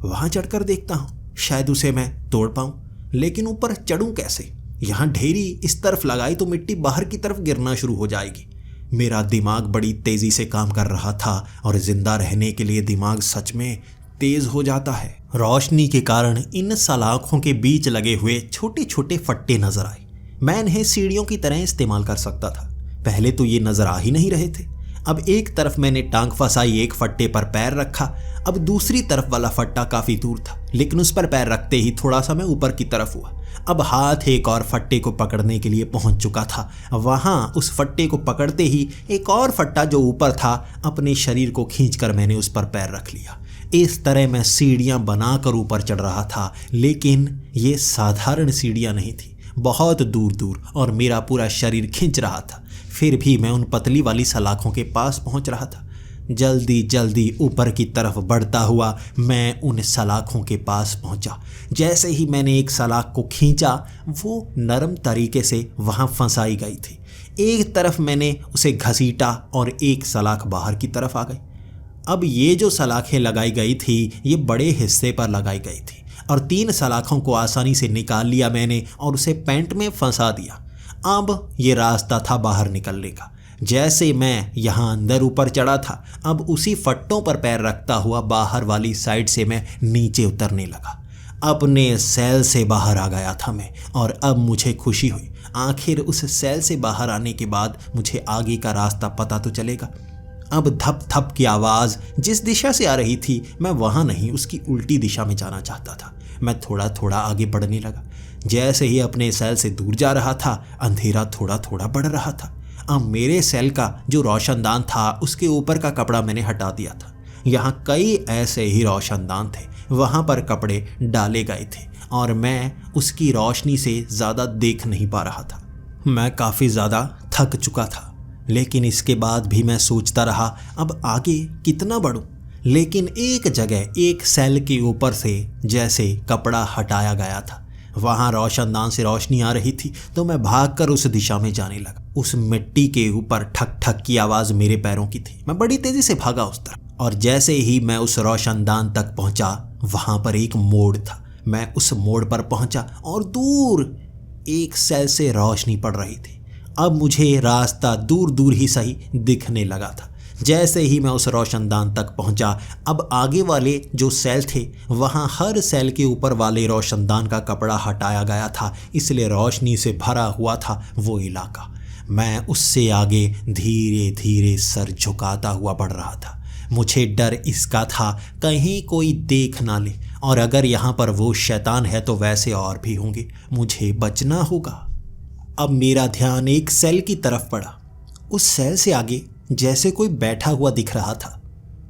वहाँ चढ़कर देखता हूँ, शायद उसे मैं तोड़ पाऊँ, लेकिन ऊपर चढ़ूँ कैसे? यहाँ ढेरी इस तरफ लगाई तो मिट्टी बाहर की तरफ गिरना शुरू हो जाएगी। मेरा दिमाग बड़ी तेज़ी से काम कर रहा था, और जिंदा रहने के लिए दिमाग सच में तेज़ हो जाता है। रोशनी के कारण इन सलाखों के बीच लगे हुए छोटे छोटे फट्टे नजर आए। मैं इन्हें सीढ़ियों की तरह इस्तेमाल कर सकता था। पहले तो ये नजर आ ही नहीं रहे थे। अब एक तरफ मैंने टांग फंसाई, एक फट्टे पर पैर रखा। अब दूसरी तरफ वाला फट्टा काफ़ी दूर था, लेकिन उस पर पैर रखते ही थोड़ा सा मैं ऊपर की तरफ हुआ। अब हाथ एक और फट्टे को पकड़ने के लिए पहुंच चुका था। वहाँ उस फट्टे को पकड़ते ही एक और फट्टा जो ऊपर था, अपने शरीर को खींचकर मैंने उस पर पैर रख लिया। इस तरह मैं सीढ़ियाँ बनाकर ऊपर चढ़ रहा था, लेकिन ये साधारण सीढ़ियाँ नहीं थी, बहुत दूर दूर, और मेरा पूरा शरीर खींच रहा था। फिर भी मैं उन पतली वाली सलाखों के पास पहुंच रहा था। जल्दी जल्दी ऊपर की तरफ बढ़ता हुआ मैं उन सलाखों के पास पहुंचा। जैसे ही मैंने एक सलाख को खींचा, वो नरम तरीके से वहां फंसाई गई थी। एक तरफ मैंने उसे घसीटा और एक सलाख बाहर की तरफ आ गई। अब ये जो सलाखें लगाई गई थी, ये बड़े हिस्से पर लगाई गई थी, और 3 सलाखों को आसानी से निकाल लिया मैंने और उसे पैंट में फंसा दिया। अब ये रास्ता था बाहर निकलने का। जैसे मैं यहाँ अंदर ऊपर चढ़ा था, अब उसी फट्टों पर पैर रखता हुआ बाहर वाली साइड से मैं नीचे उतरने लगा। अपने सेल से बाहर आ गया था मैं, और अब मुझे खुशी हुई। आखिर उस सेल से बाहर आने के बाद मुझे आगे का रास्ता पता तो चलेगा। अब धप धप की आवाज़ जिस दिशा से आ रही थी, मैं वहाँ नहीं, उसकी उल्टी दिशा में जाना चाहता था। मैं थोड़ा थोड़ा आगे बढ़ने लगा। जैसे ही अपने सेल से दूर जा रहा था, अंधेरा थोड़ा थोड़ा बढ़ रहा था। अब मेरे सेल का जो रोशनदान था, उसके ऊपर का कपड़ा मैंने हटा दिया था। यहाँ कई ऐसे ही रोशनदान थे, वहाँ पर कपड़े डाले गए थे, और मैं उसकी रोशनी से ज़्यादा देख नहीं पा रहा था। मैं काफ़ी ज़्यादा थक चुका था, लेकिन इसके बाद भी मैं सोचता रहा, अब आगे कितना बढ़ूँ। लेकिन एक जगह एक सेल के ऊपर से जैसे कपड़ा हटाया गया था, वहाँ रोशनदान से रोशनी आ रही थी, तो मैं भागकर उस दिशा में जाने लगा। उस मिट्टी के ऊपर ठक ठक की आवाज़ मेरे पैरों की थी। मैं बड़ी तेज़ी से भागा उस तरफ, और जैसे ही मैं उस रोशनदान तक पहुँचा, वहाँ पर एक मोड़ था। मैं उस मोड़ पर पहुँचा और दूर एक सेल से रोशनी पड़ रही थी। अब मुझे रास्ता दूर दूर ही सही दिखने लगा था। जैसे ही मैं उस रोशनदान तक पहुंचा, अब आगे वाले जो सेल थे, वहां हर सेल के ऊपर वाले रोशनदान का कपड़ा हटाया गया था, इसलिए रोशनी से भरा हुआ था वो इलाका। मैं उससे आगे धीरे धीरे सर झुकाता हुआ बढ़ रहा था। मुझे डर इसका था कहीं कोई देख ना ले, और अगर यहाँ पर वो शैतान है तो वैसे और भी होंगे, मुझे बचना होगा। अब मेरा ध्यान एक सेल की तरफ पड़ा। उस सेल से आगे जैसे कोई बैठा हुआ दिख रहा था।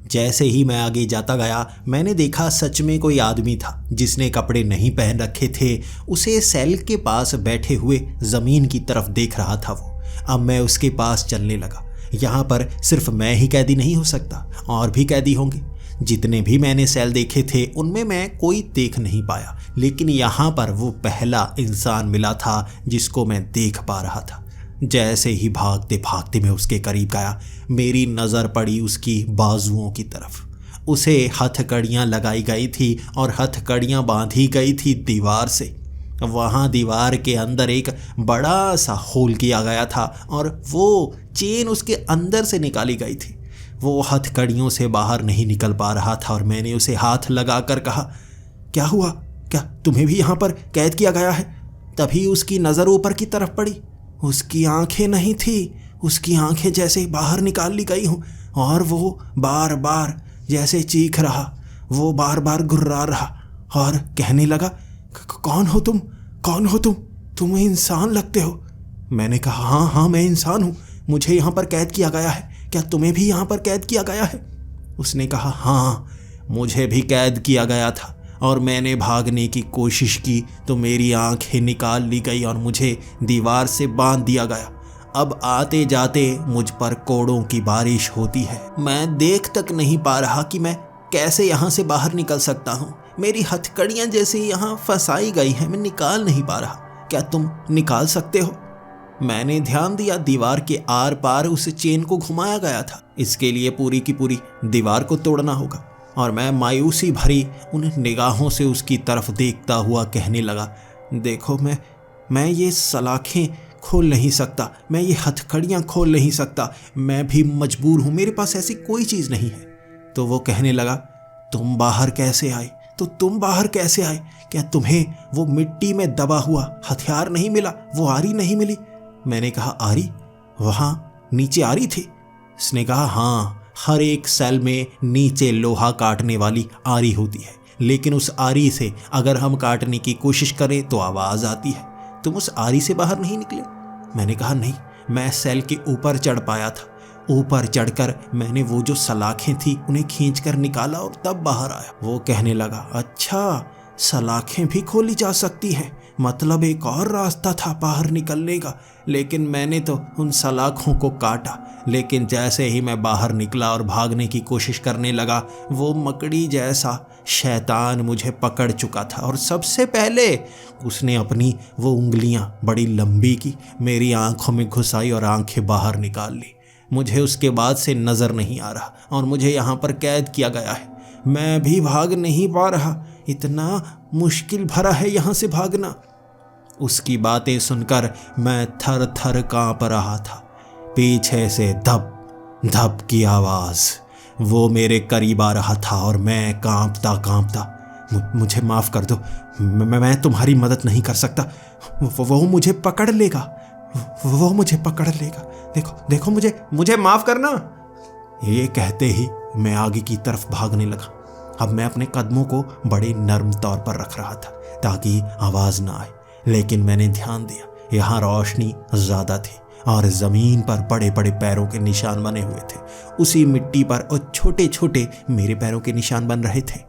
जैसे ही मैं आगे जाता गया, मैंने देखा सच में कोई आदमी था जिसने कपड़े नहीं पहन रखे थे। उसे सेल के पास बैठे हुए ज़मीन की तरफ देख रहा था वो। अब मैं उसके पास चलने लगा। यहाँ पर सिर्फ मैं ही कैदी नहीं हो सकता, और भी कैदी होंगे। जितने भी मैंने सेल देखे थे, उनमें मैं कोई देख नहीं पाया, लेकिन यहाँ पर वो पहला इंसान मिला था जिसको मैं देख पा रहा था। जैसे ही भागते भागते मैं उसके करीब गया, मेरी नज़र पड़ी उसकी बाजुओं की तरफ। उसे हथकड़ियाँ लगाई गई थी और हथकड़ियाँ बांधी गई थी दीवार से। वहाँ दीवार के अंदर एक बड़ा सा होल किया गया था, और वो चेन उसके अंदर से निकाली गई थी। वो हथकड़ियों से बाहर नहीं निकल पा रहा था, और मैंने उसे हाथ लगाकर कहा, क्या हुआ? क्या तुम्हें भी यहाँ पर कैद किया गया है? तभी उसकी नज़र ऊपर की तरफ पड़ी। उसकी आंखें नहीं थी, उसकी आंखें जैसे बाहर निकाल ली गई हों, और वो बार बार जैसे चीख रहा। वो बार बार घुर्रा रहा और कहने लगा, कौन हो तुम, कौन हो तुम? तुम इंसान लगते हो। मैंने कहा, हाँ हाँ मैं इंसान हूँ, मुझे यहाँ पर कैद किया गया है, क्या तुम्हें भी यहाँ पर कैद किया गया है? उसने कहा, हाँ मुझे भी कैद किया गया था और मैंने भागने की कोशिश की तो मेरी आंखें निकाल ली गई और मुझे दीवार से बांध दिया गया। अब आते जाते मुझ पर कोड़ों की बारिश होती है। मैं देख तक नहीं पा रहा कि मैं कैसे यहाँ से बाहर निकल सकता हूँ। मेरी हथकड़ियाँ जैसे यहाँ फंसाई गई हैं, मैं निकाल नहीं पा रहा। क्या तुम निकाल सकते हो? मैंने ध्यान दिया, दीवार के आर पार उस चेन को घुमाया गया था। इसके लिए पूरी की पूरी दीवार को तोड़ना होगा। और मैं मायूसी भरी उन निगाहों से उसकी तरफ देखता हुआ कहने लगा, देखो मैं ये सलाखें खोल नहीं सकता, मैं ये हथकड़ियाँ खोल नहीं सकता, मैं भी मजबूर हूँ, मेरे पास ऐसी कोई चीज़ नहीं है। तो वो कहने लगा, तुम बाहर कैसे आए? तो तुम बाहर कैसे आए? क्या तुम्हें वो मिट्टी में दबा हुआ हथियार नहीं मिला, वो आरी नहीं मिली? मैंने कहा, आरी? वहाँ नीचे आरी थी? उसने कहा, हाँ, हर एक सेल में नीचे लोहा काटने वाली आरी होती है, लेकिन उस आरी से अगर हम काटने की कोशिश करें तो आवाज़ आती है। तुम उस आरी से बाहर नहीं निकले? मैंने कहा, नहीं, मैं सेल के ऊपर चढ़ पाया था। ऊपर चढ़कर मैंने वो जो सलाखें थी उन्हें खींचकर निकाला और तब बाहर आया। वो कहने लगा, अच्छा सलाखें भी खोली जा सकती हैं, मतलब एक और रास्ता था बाहर निकलने का। लेकिन मैंने तो उन सलाखों को काटा, लेकिन जैसे ही मैं बाहर निकला और भागने की कोशिश करने लगा, वो मकड़ी जैसा शैतान मुझे पकड़ चुका था और सबसे पहले उसने अपनी वो उंगलियां बड़ी लंबी की, मेरी आंखों में घुसाई और आंखें बाहर निकाल ली। मुझे उसके बाद से नज़र नहीं आ रहा और मुझे यहाँ पर कैद किया गया है। मैं भी भाग नहीं पा रहा, इतना मुश्किल भरा है यहाँ से भागना। उसकी बातें सुनकर मैं थर थर काँप रहा था। पीछे से धप धप की आवाज़, वो मेरे करीब आ रहा था और मैं काँपता काँपता, मुझे माफ़ कर दो, मैं तुम्हारी मदद नहीं कर सकता, वो मुझे पकड़ लेगा, वो मुझे पकड़ लेगा, देखो मुझे माफ़ करना। ये कहते ही मैं आगे की तरफ भागने लगा। अब मैं अपने कदमों को बड़े नर्म तौर पर रख रहा था ताकि आवाज़ ना आए, लेकिन मैंने ध्यान दिया, यहाँ रोशनी ज़्यादा थी और ज़मीन पर बड़े बड़े पैरों के निशान बने हुए थे। उसी मिट्टी पर और छोटे छोटे मेरे पैरों के निशान बन रहे थे।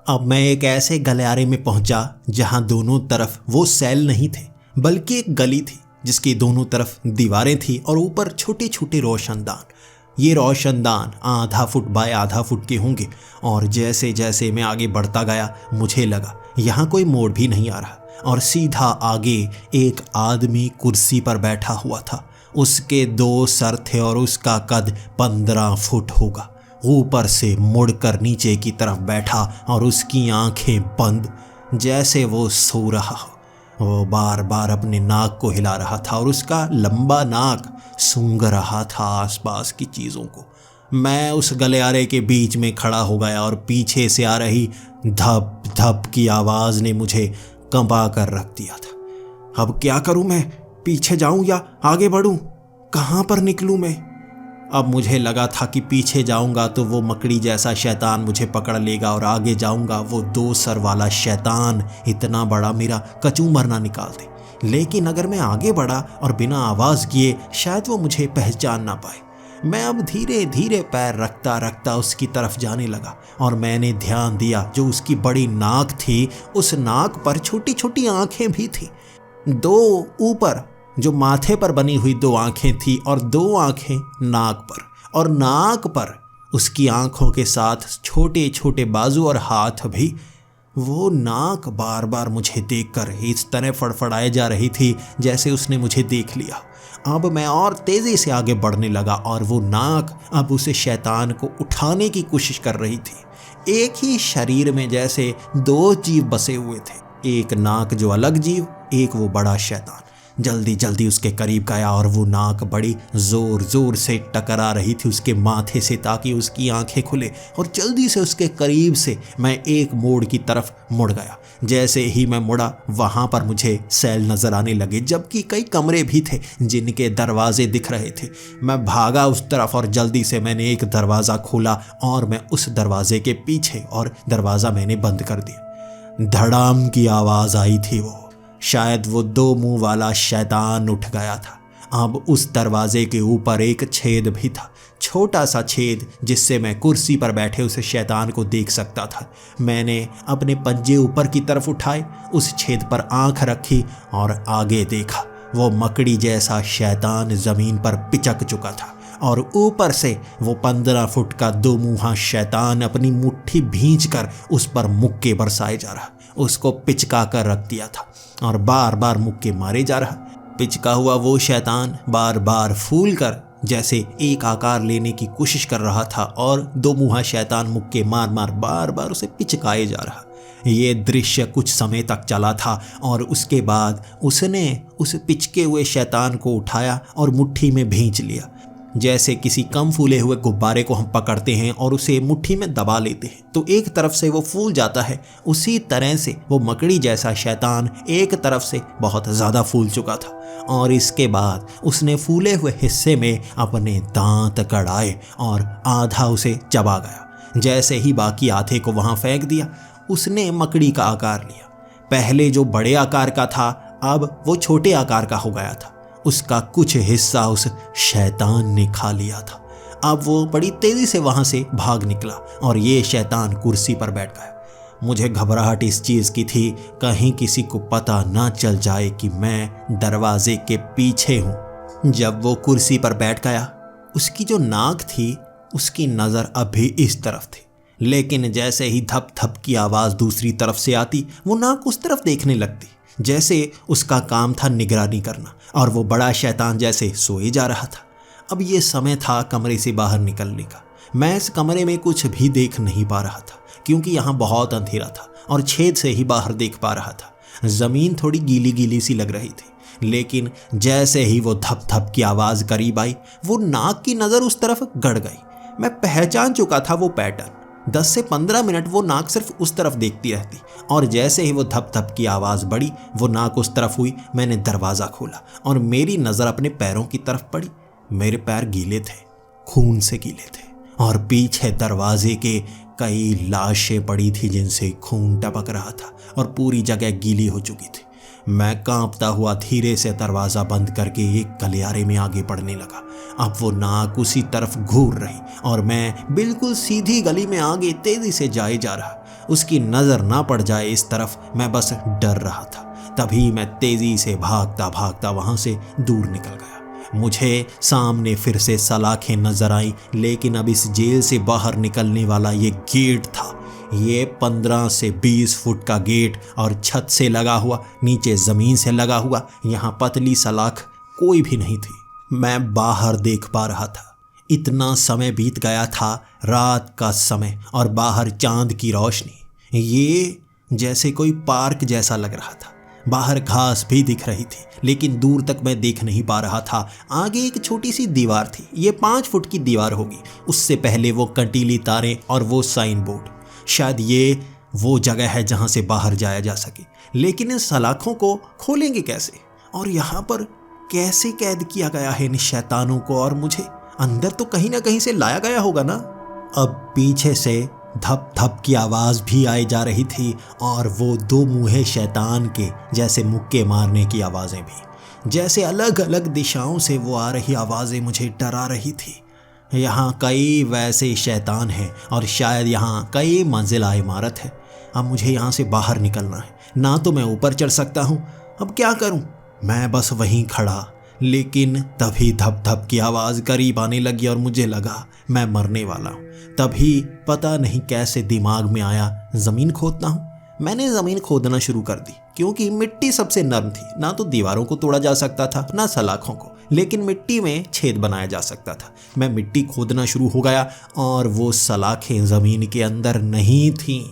अब मैं एक ऐसे गलियारे में पहुंचा जहां दोनों तरफ वो सेल नहीं थे, बल्कि एक गली थी जिसकी दोनों तरफ दीवारें थी और ऊपर छोटे छोटे रोशनदान। ये रोशनदान आधा फुट बाय आधा फुट के होंगे। और जैसे जैसे मैं आगे बढ़ता गया मुझे लगा यहाँ कोई मोड़ भी नहीं आ रहा और सीधा आगे एक आदमी कुर्सी पर बैठा हुआ था। उसके 2 सर थे और उसका कद 15 फुट होगा। ऊपर से मुड़कर नीचे की तरफ बैठा और उसकी आंखें बंद, जैसे वो सो रहा हो। वो बार बार अपने नाक को हिला रहा था और उसका लंबा नाक सूंघ रहा था आसपास की चीज़ों को। मैं उस गलियारे के बीच में खड़ा हो गया और पीछे से आ रही धप धप की आवाज़ ने मुझे कंपा कर रख दिया था। अब क्या करूं मैं? पीछे जाऊं या आगे बढ़ूं? कहां पर निकलूं मैं? अब मुझे लगा था कि पीछे जाऊंगा तो वो मकड़ी जैसा शैतान मुझे पकड़ लेगा और आगे जाऊंगा वो 2 सर वाला शैतान इतना बड़ा मेरा कचूमर ना निकाल दे। लेकिन अगर मैं आगे बढ़ा और बिना आवाज़ किए शायद वो मुझे पहचान ना पाए। मैं अब धीरे धीरे पैर रखता रखता उसकी तरफ जाने लगा और मैंने ध्यान दिया जो उसकी बड़ी नाक थी, उस नाक पर छोटी छोटी आंखें भी थी। 2 ऊपर जो माथे पर बनी हुई 2 आंखें थी और 2 आंखें नाक पर, और नाक पर उसकी आंखों के साथ छोटे छोटे बाजू और हाथ भी। वो नाक बार बार मुझे देखकर इस तरह फड़फड़ाए जा रही थी जैसे उसने मुझे देख लिया। अब मैं और तेज़ी से आगे बढ़ने लगा और वो नाक अब उसे शैतान को उठाने की कोशिश कर रही थी। एक ही शरीर में जैसे 2 जीव बसे हुए थे, एक नाक जो अलग जीव, एक वो बड़ा शैतान। जल्दी जल्दी उसके करीब गया और वो नाक बड़ी ज़ोर ज़ोर से टकरा रही थी उसके माथे से ताकि उसकी आंखें खुले, और जल्दी से उसके करीब से मैं एक मोड़ की तरफ मुड़ गया। जैसे ही मैं मुड़ा वहाँ पर मुझे सेल नज़र आने लगे, जबकि कई कमरे भी थे जिनके दरवाजे दिख रहे थे। मैं भागा उस तरफ और जल्दी से मैंने एक दरवाज़ा खोला और मैं उस दरवाजे के पीछे, और दरवाज़ा मैंने बंद कर दिया। धड़ाम की आवाज़ आई थी। वो शायद वो 2 मुंह वाला शैतान उठ गया था। अब उस दरवाजे के ऊपर एक छेद भी था, छोटा सा छेद जिससे मैं कुर्सी पर बैठे उस शैतान को देख सकता था। मैंने अपने पंजे ऊपर की तरफ उठाए, उस छेद पर आंख रखी और आगे देखा। वो मकड़ी जैसा शैतान ज़मीन पर पिचक चुका था और ऊपर से वो 15 फुट का 2 मुँहा शैतान अपनी मुट्ठी भींचकर उस पर मुक्के बरसाए जा रहा, उसको पिचका कर रख दिया था और बार बार मुक्के मारे जा रहा। पिचका हुआ वो शैतान बार बार फूल कर जैसे एक आकार लेने की कोशिश कर रहा था और 2 मुँहा शैतान मुक्के मार मार बार बार उसे पिचकाए जा रहा। ये दृश्य कुछ समय तक चला था और उसके बाद उसने उस पिचके हुए शैतान को उठाया और मुट्ठी में भींच लिया, जैसे किसी कम फूले हुए गुब्बारे को हम पकड़ते हैं और उसे मुट्ठी में दबा लेते हैं तो एक तरफ से वो फूल जाता है। उसी तरह से वो मकड़ी जैसा शैतान एक तरफ से बहुत ज़्यादा फूल चुका था और इसके बाद उसने फूले हुए हिस्से में अपने दांत गड़ाए और आधा उसे चबा गया। जैसे ही बाकी आधे को वहाँ फेंक दिया, उसने मकड़ी का आकार लिया। पहले जो बड़े आकार का था अब वो छोटे आकार का हो गया था। उसका कुछ हिस्सा उस शैतान ने खा लिया था। अब वो बड़ी तेज़ी से वहाँ से भाग निकला और ये शैतान कुर्सी पर बैठ गया। मुझे घबराहट इस चीज़ की थी कहीं किसी को पता ना चल जाए कि मैं दरवाजे के पीछे हूँ। जब वो कुर्सी पर बैठ गया, उसकी जो नाक थी उसकी नज़र अभी इस तरफ थी, लेकिन जैसे ही धप धप की आवाज़ दूसरी तरफ से आती वो नाक उस तरफ देखने लगती, जैसे उसका काम था निगरानी करना। और वो बड़ा शैतान जैसे सोए जा रहा था। अब ये समय था कमरे से बाहर निकलने का। मैं इस कमरे में कुछ भी देख नहीं पा रहा था क्योंकि यहाँ बहुत अंधेरा था और छेद से ही बाहर देख पा रहा था। ज़मीन थोड़ी गीली गीली सी लग रही थी, लेकिन जैसे ही वो धप धप की आवाज़ करीब आई वो नाक की नज़र उस तरफ गड़ गई। मैं पहचान चुका था वो पैटर्न। 10 से 15 मिनट वो नाक सिर्फ उस तरफ देखती रहती और जैसे ही वो धप धप की आवाज़ बढ़ी वो नाक उस तरफ हुई। मैंने दरवाज़ा खोला और मेरी नज़र अपने पैरों की तरफ पड़ी। मेरे पैर गीले थे, खून से गीले थे और पीछे दरवाजे के कई लाशें पड़ी थी जिनसे खून टपक रहा था और पूरी जगह गीली हो चुकी थी। मैं कांपता हुआ धीरे से दरवाज़ा बंद करके एक गलियारे में आगे बढ़ने लगा। अब वो नाक उसी तरफ घूर रही और मैं बिल्कुल सीधी गली में आगे तेज़ी से जाए जा रहा। उसकी नज़र ना पड़ जाए इस तरफ मैं बस डर रहा था। तभी मैं तेज़ी से भागता भागता वहाँ से दूर निकल गया। मुझे सामने फिर से सलाखें नजर आई, लेकिन अब इस जेल से बाहर निकलने वाला ये गेट था। ये 15 से 20 फुट का गेट और छत से लगा हुआ, नीचे ज़मीन से लगा हुआ। यहाँ पतली सलाख कोई भी नहीं थी। मैं बाहर देख पा रहा था। इतना समय बीत गया था, रात का समय, और बाहर चांद की रोशनी। ये जैसे कोई पार्क जैसा लग रहा था। बाहर घास भी दिख रही थी, लेकिन दूर तक मैं देख नहीं पा रहा था। आगे एक छोटी सी दीवार थी, ये 5 फुट की दीवार होगी। उससे पहले वो कंटीली तारें और वो साइन बोर्ड। शायद ये वो जगह है जहाँ से बाहर जाया जा सके, लेकिन इन सलाखों को खोलेंगे कैसे? और यहाँ पर कैसे कैद किया गया है इन शैतानों को? और मुझे अंदर तो कहीं ना कहीं से लाया गया होगा ना। अब पीछे से धप धप की आवाज़ भी आई जा रही थी और वो 2 मुँहे शैतान के जैसे मुक्के मारने की आवाज़ें भी। जैसे अलग अलग दिशाओं से वो आ रही आवाज़ें मुझे डरा रही थी। यहाँ कई वैसे शैतान हैं और शायद यहाँ कई मंजिला इमारत है। अब मुझे यहाँ से बाहर निकलना है, ना तो मैं ऊपर चढ़ सकता हूँ। अब क्या करूँ? मैं बस वहीं खड़ा, लेकिन तभी धप धप की आवाज़ करीब आने लगी और मुझे लगा मैं मरने वाला हूँ। तभी पता नहीं कैसे दिमाग में आया ज़मीन खोदता हूँ। मैंने ज़मीन खोदना शुरू कर दी, क्योंकि मिट्टी सबसे नरम थी। ना तो दीवारों को तोड़ा जा सकता था, ना सलाखों को, लेकिन मिट्टी में छेद बनाया जा सकता था। मैं मिट्टी खोदना शुरू हो गया और वो सलाखें ज़मीन के अंदर नहीं थीं।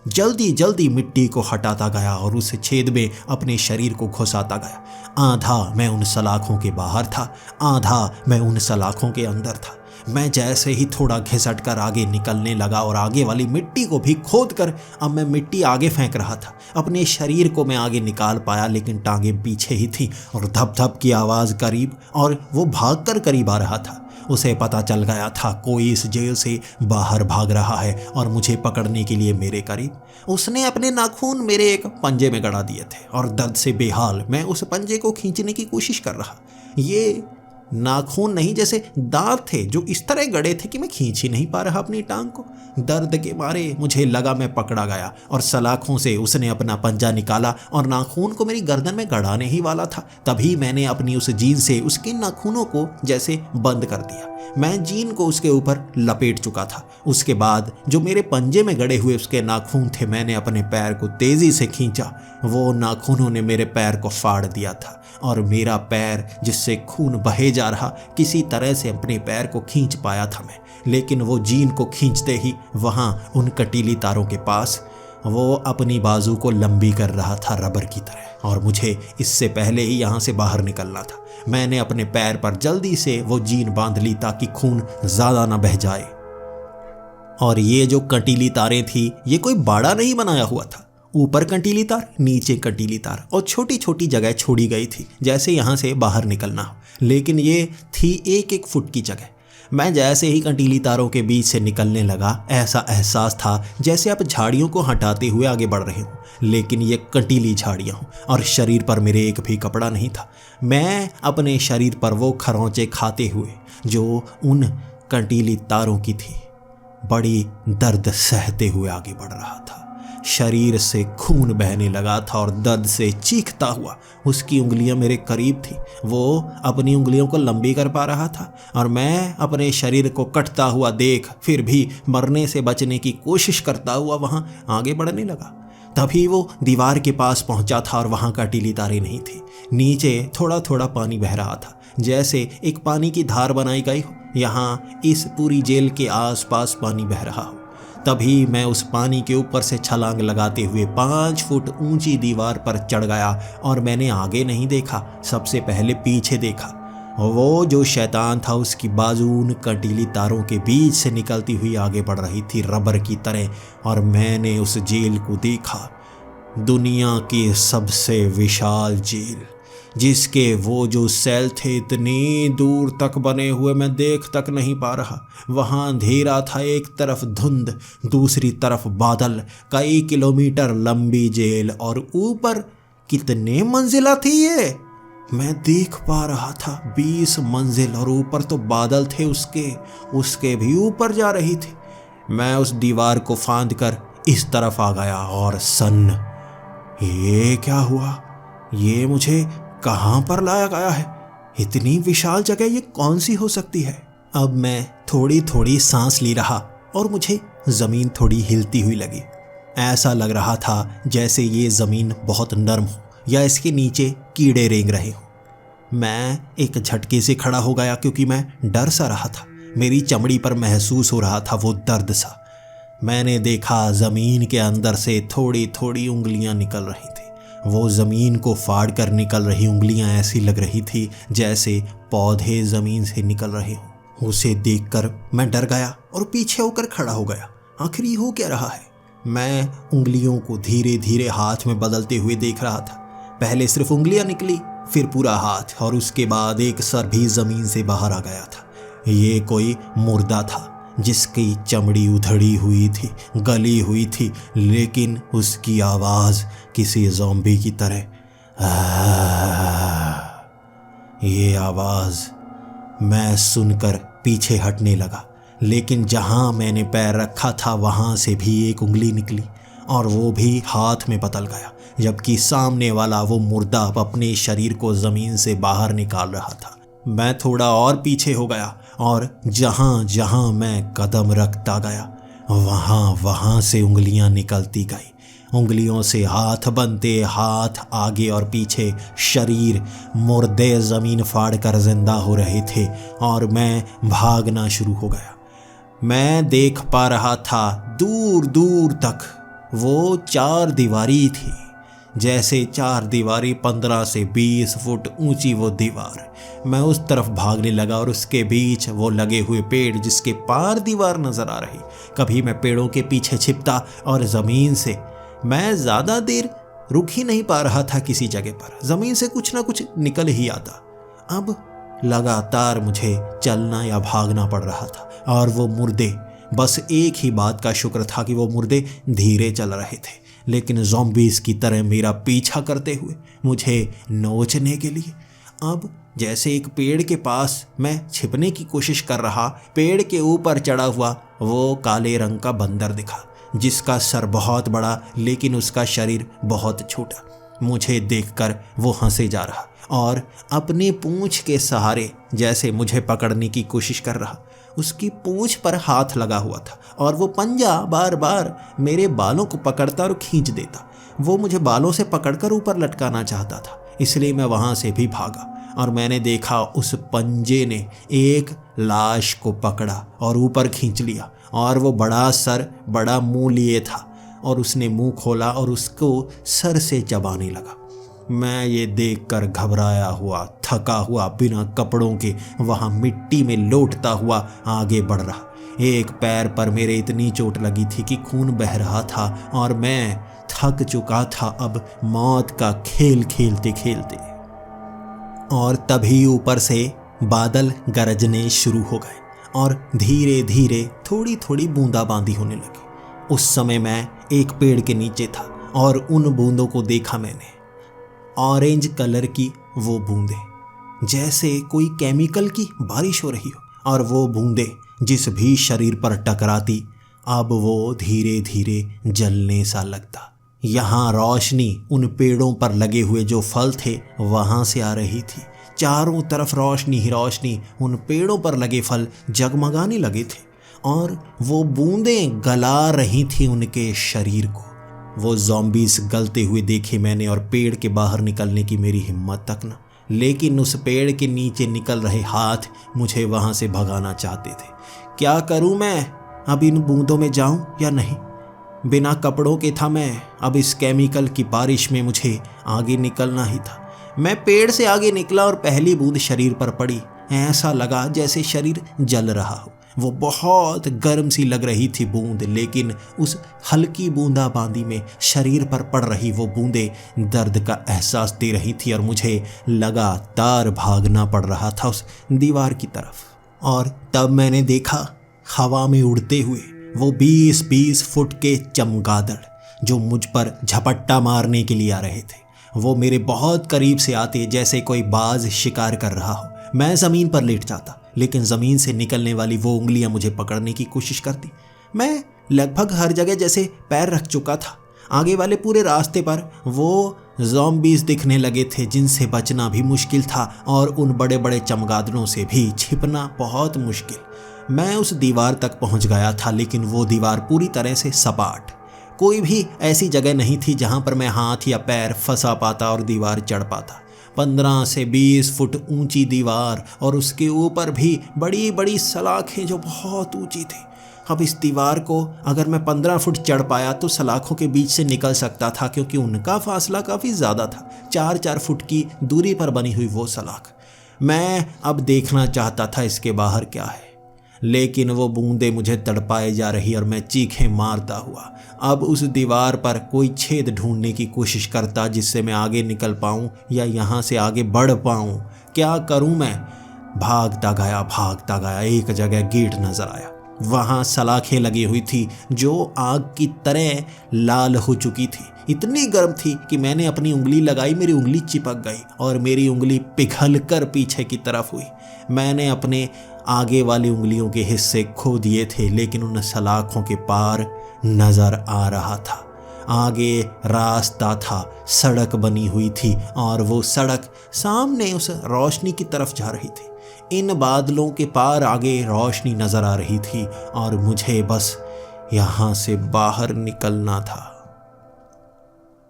जल्दी जल्दी मिट्टी को हटाता गया और उस छेद में अपने शरीर को घुसाता गया। आधा मैं उन सलाखों के बाहर था, आधा मैं उन सलाखों के अंदर था। मैं जैसे ही थोड़ा घिसट कर आगे निकलने लगा और आगे वाली मिट्टी को भी खोद कर अब मैं मिट्टी आगे फेंक रहा था। अपने शरीर को मैं आगे निकाल पाया, लेकिन टांगें पीछे ही थी और धप धप की आवाज़ करीब, और वो भागकर करीब आ रहा था। उसे पता चल गया था कोई इस जेल से बाहर भाग रहा है और मुझे पकड़ने के लिए मेरे करीब। उसने अपने नाखून मेरे एक पंजे में गड़ा दिए थे और दर्द से बेहाल मैं उस पंजे को खींचने की कोशिश कर रहा। ये नाखून नहीं, जैसे दांत थे जो इस तरह गड़े थे कि मैं खींच ही नहीं पा रहा अपनी टांग को। दर्द के मारे मुझे लगा मैं पकड़ा गया और सलाखों से उसने अपना पंजा निकाला और नाखून को मेरी गर्दन में गड़ाने ही वाला था। तभी मैंने अपनी उस जीन से उसके नाखूनों को जैसे बंद कर दिया। मैं जीन को उसके ऊपर लपेट चुका था। उसके बाद जो मेरे पंजे में गड़े हुए उसके नाखून थे, मैंने अपने पैर को तेजी से खींचा। वो नाखूनों ने मेरे पैर को फाड़ दिया था और मेरा पैर, जिससे खून बहे जा रहा, किसी तरह से अपने पैर को खींच पाया था मैं। लेकिन वो जीन को खींचते ही वहाँ उन कटीली तारों के पास वो अपनी बाजू को लंबी कर रहा था रबर की तरह, और मुझे इससे पहले ही यहाँ से बाहर निकलना था। मैंने अपने पैर पर जल्दी से वो जीन बांध ली ताकि खून ज़्यादा ना बह जाए। और ये जो कटीली तारें थी, ये कोई बाड़ा नहीं बनाया हुआ था। ऊपर कंटीली तार, नीचे कंटीली तार, और छोटी छोटी जगह छोड़ी गई थी जैसे यहाँ से बाहर निकलना हो। लेकिन ये थी 1-1 फुट की जगह। मैं जैसे ही कंटीली तारों के बीच से निकलने लगा, ऐसा एहसास था जैसे आप झाड़ियों को हटाते हुए आगे बढ़ रहे हो, लेकिन ये कंटीली झाड़ियाँ हों और शरीर पर मेरे एक भी कपड़ा नहीं था। मैं अपने शरीर पर वो खरोंचे खाते हुए जो उन कंटीली तारों की थी, बड़ी दर्द सहते हुए आगे बढ़ रहा था। शरीर से खून बहने लगा था और दर्द से चीखता हुआ उसकी उंगलियां मेरे करीब थी। वो अपनी उंगलियों को लंबी कर पा रहा था और मैं अपने शरीर को कटता हुआ देख फिर भी मरने से बचने की कोशिश करता हुआ वहां आगे बढ़ने लगा। तभी वो दीवार के पास पहुंचा था और वहां कंटीली तारें नहीं थी। नीचे थोड़ा थोड़ा पानी बह रहा था, जैसे एक पानी की धार बनाई गई हो। यहाँ इस पूरी जेल के आसपास पानी बह रहा हो। तभी मैं उस पानी के ऊपर से छलांग लगाते हुए 5 फुट ऊंची दीवार पर चढ़ गया और मैंने आगे नहीं देखा, सबसे पहले पीछे देखा। वो जो शैतान था उसकी बाजू उन कंटीली तारों के बीच से निकलती हुई आगे बढ़ रही थी रबर की तरह, और मैंने उस जेल को देखा, दुनिया की सबसे विशाल जेल, जिसके वो जो सेल थे इतनी दूर तक बने हुए मैं देख तक नहीं पा रहा। वहाँ अंधेरा था, एक तरफ धुंध, दूसरी तरफ बादल, कई किलोमीटर लंबी जेल, और ऊपर कितने मंजिला थी ये मैं देख पा रहा था, 20 मंजिल, और ऊपर तो बादल थे उसके भी ऊपर जा रही थी। मैं उस दीवार को फांद कर इस तरफ आ गया और ये क्या हुआ? ये मुझे कहाँ पर लाया गया है? इतनी विशाल जगह ये कौन सी हो सकती है? अब मैं थोड़ी थोड़ी सांस ले रहा और मुझे ज़मीन थोड़ी हिलती हुई लगी। ऐसा लग रहा था जैसे ये ज़मीन बहुत नरम हो या इसके नीचे कीड़े रेंग रहे हों। मैं एक झटके से खड़ा हो गया क्योंकि मैं डर सा रहा था। मेरी चमड़ी पर महसूस हो रहा था वो दर्द सा। मैंने देखा ज़मीन के अंदर से थोड़ी थोड़ी उंगलियां निकल रही थी। वो ज़मीन को फाड़ कर निकल रही उंगलियां ऐसी लग रही थी जैसे पौधे ज़मीन से निकल रहे हों। उसे देखकर मैं डर गया और पीछे होकर खड़ा हो गया। आखिर ये हो क्या रहा है? मैं उंगलियों को धीरे धीरे हाथ में बदलते हुए देख रहा था। पहले सिर्फ उंगलियां निकली, फिर पूरा हाथ, और उसके बाद एक सर भी ज़मीन से बाहर आ गया था। ये कोई मुर्दा था जिसकी चमड़ी उधड़ी हुई थी, गली हुई थी, लेकिन उसकी आवाज़ किसी ज़ॉम्बी की तरह। ये आवाज़ मैं सुनकर पीछे हटने लगा, लेकिन जहाँ मैंने पैर रखा था वहाँ से भी एक उंगली निकली और वो भी हाथ में बदल गया, जबकि सामने वाला वो मुर्दा अपने शरीर को ज़मीन से बाहर निकाल रहा था। मैं थोड़ा और पीछे हो गया और जहाँ जहाँ मैं कदम रखता गया वहाँ से उंगलियाँ निकलती गई। उंगलियों से हाथ बनते, हाथ आगे और पीछे, शरीर, मुर्दे ज़मीन फाड़ कर जिंदा हो रहे थे और मैं भागना शुरू हो गया। मैं देख पा रहा था दूर दूर तक वो चार दीवारी थी। जैसे चार दीवारी 15 से 20 फुट ऊंची वो दीवार। मैं उस तरफ भागने लगा और उसके बीच वो लगे हुए पेड़ जिसके पार दीवार नजर आ रही। कभी मैं पेड़ों के पीछे छिपता और ज़मीन से मैं ज़्यादा देर रुक ही नहीं पा रहा था किसी जगह पर। ज़मीन से कुछ ना कुछ निकल ही आता। अब लगातार मुझे चलना या भागना पड़ रहा था और वो मुर्दे, बस एक ही बात का शुक्र था कि वो मुर्दे धीरे चल रहे थे, लेकिन ज़ॉम्बीज़ की तरह मेरा पीछा करते हुए मुझे नोचने के लिए। अब जैसे एक पेड़ के पास मैं छिपने की कोशिश कर रहा, पेड़ के ऊपर चढ़ा हुआ वो काले रंग का बंदर दिखा, जिसका सर बहुत बड़ा लेकिन उसका शरीर बहुत छोटा। मुझे देखकर वो हंसे जा रहा और अपनी पूंछ के सहारे जैसे मुझे पकड़ने की कोशिश कर रहा। उसकी पूंछ पर हाथ लगा हुआ था और वो पंजा बार बार मेरे बालों को पकड़ता और खींच देता। वो मुझे बालों से पकड़कर ऊपर लटकाना चाहता था, इसलिए मैं वहाँ से भी भागा और मैंने देखा उस पंजे ने एक लाश को पकड़ा और ऊपर खींच लिया और वो बड़ा सर बड़ा मुंह लिए था और उसने मुंह खोला और उसको सर से चबाने लगा। मैं ये देखकर घबराया हुआ, थका हुआ, बिना कपड़ों के वहाँ मिट्टी में लौटता हुआ आगे बढ़ रहा। एक पैर पर मेरे इतनी चोट लगी थी कि खून बह रहा था और मैं थक चुका था अब मौत का खेल खेलते खेलते। और तभी ऊपर से बादल गरजने शुरू हो गए और धीरे धीरे थोड़ी थोड़ी बूंदाबांदी होने लगी। उस समय मैं एक पेड़ के नीचे था और उन बूंदों को देखा मैंने। ऑरेंज कलर की वो बूंदें, जैसे कोई केमिकल की बारिश हो रही हो, और वो बूंदें जिस भी शरीर पर टकराती अब वो धीरे धीरे जलने सा लगता। यहाँ रोशनी उन पेड़ों पर लगे हुए जो फल थे वहाँ से आ रही थी। चारों तरफ रोशनी ही रोशनी, उन पेड़ों पर लगे फल जगमगाने लगे थे और वो बूंदें गला रही थी उनके शरीर को। वो ज़ॉम्बीज़ गलते हुए देखे मैंने और पेड़ के बाहर निकलने की मेरी हिम्मत तक न, लेकिन उस पेड़ के नीचे निकल रहे हाथ मुझे वहाँ से भगाना चाहते थे। क्या करूँ मैं? अब इन बूंदों में जाऊँ या नहीं? बिना कपड़ों के था मैं, अब इस केमिकल की बारिश में मुझे आगे निकलना ही था। मैं पेड़ से आगे निकला और पहली बूंद शरीर पर पड़ी। ऐसा लगा जैसे शरीर जल रहा हो। वो बहुत गर्म सी लग रही थी बूंद, लेकिन उस हल्की बूंदाबांदी में शरीर पर पड़ रही वो बूंदें दर्द का एहसास दे रही थी और मुझे लगातार भागना पड़ रहा था उस दीवार की तरफ। और तब मैंने देखा हवा में उड़ते हुए वो 20-20 फुट के चमगादड़ जो मुझ पर झपट्टा मारने के लिए आ रहे थे। वो मेरे बहुत करीब से आते जैसे कोई बाज शिकार कर रहा हो। मैं ज़मीन पर लेट जाता, लेकिन ज़मीन से निकलने वाली वो उंगलियां मुझे पकड़ने की कोशिश करती। मैं लगभग हर जगह जैसे पैर रख चुका था। आगे वाले पूरे रास्ते पर वो ज़ॉम्बीज़ दिखने लगे थे जिनसे बचना भी मुश्किल था और उन बड़े बड़े चमगादड़ों से भी छिपना बहुत मुश्किल। मैं उस दीवार तक पहुंच गया था, लेकिन वो दीवार पूरी तरह से सपाट। कोई भी ऐसी जगह नहीं थी जहां पर मैं हाथ या पैर फंसा पाता और दीवार चढ़ पाता। 15 से 20 फुट ऊंची दीवार और उसके ऊपर भी बड़ी बड़ी सलाखें जो बहुत ऊंची थी। अब इस दीवार को अगर मैं 15 फुट चढ़ पाया तो सलाखों के बीच से निकल सकता था, क्योंकि उनका फासला काफ़ी ज़्यादा था। 4-4 फुट की दूरी पर बनी हुई वो सलाख। मैं अब देखना चाहता था इसके बाहर क्या है, लेकिन वो बूंदें मुझे तड़पाए जा रही और मैं चीखें मारता हुआ अब उस दीवार पर कोई छेद ढूंढने की कोशिश करता जिससे मैं आगे निकल पाऊं या यहाँ से आगे बढ़ पाऊं। क्या करूं मैं? भागता गया। एक जगह गेट नजर आया। वहाँ सलाखें लगी हुई थी जो आग की तरह लाल हो चुकी थी। इतनी गर्म थी कि मैंने अपनी उंगली लगाई, मेरी उंगली चिपक गई और मेरी उंगली पिघल कर पीछे की तरफ हुई। मैंने अपने आगे वाली उंगलियों के हिस्से खो दिए थे, लेकिन उन सलाखों के पार नजर आ रहा था। आगे रास्ता था, सड़क बनी हुई थी और वो सड़क सामने उस रोशनी की तरफ जा रही थी। इन बादलों के पार आगे रोशनी नजर आ रही थी और मुझे बस यहाँ से बाहर निकलना था।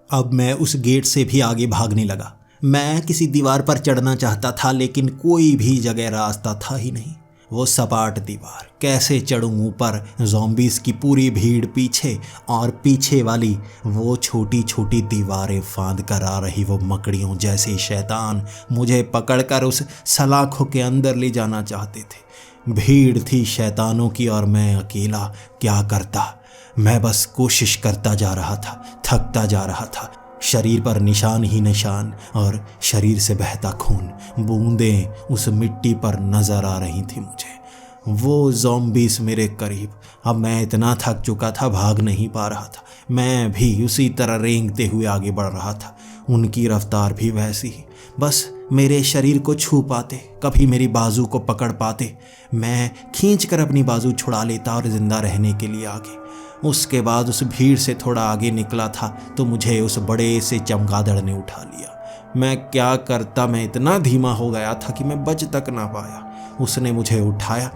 अब मैं उस गेट से भी आगे भागने लगा। मैं किसी दीवार पर चढ़ना चाहता था, लेकिन कोई भी जगह रास्ता था ही नहीं। वो सपाट दीवार, कैसे चढ़ूं ऊपर, ज़ॉम्बीज़ की पूरी भीड़ पीछे, और पीछे वाली वो छोटी छोटी दीवारें फांद कर आ रही वो मकड़ियों जैसे शैतान मुझे पकड़कर उस सलाखों के अंदर ले जाना चाहते थे। भीड़ थी शैतानों की और मैं अकेला क्या करता। मैं बस कोशिश करता जा रहा था, थकता जा रहा था। शरीर पर निशान ही निशान और शरीर से बहता खून, बूंदें उस मिट्टी पर नजर आ रही थी मुझे। वो ज़ॉम्बीज़ मेरे करीब। अब मैं इतना थक चुका था, भाग नहीं पा रहा था। मैं भी उसी तरह रेंगते हुए आगे बढ़ रहा था। उनकी रफ्तार भी वैसी ही, बस मेरे शरीर को छू पाते, कभी मेरी बाजू को पकड़ पाते। मैं खींच कर अपनी बाजू छुड़ा लेता और ज़िंदा रहने के लिए आगे। उसके बाद उस भीड़ से थोड़ा आगे निकला था तो मुझे उस बड़े से चमगादड़ ने उठा लिया। मैं क्या करता, मैं इतना धीमा हो गया था कि मैं बच तक ना पाया। उसने मुझे उठाया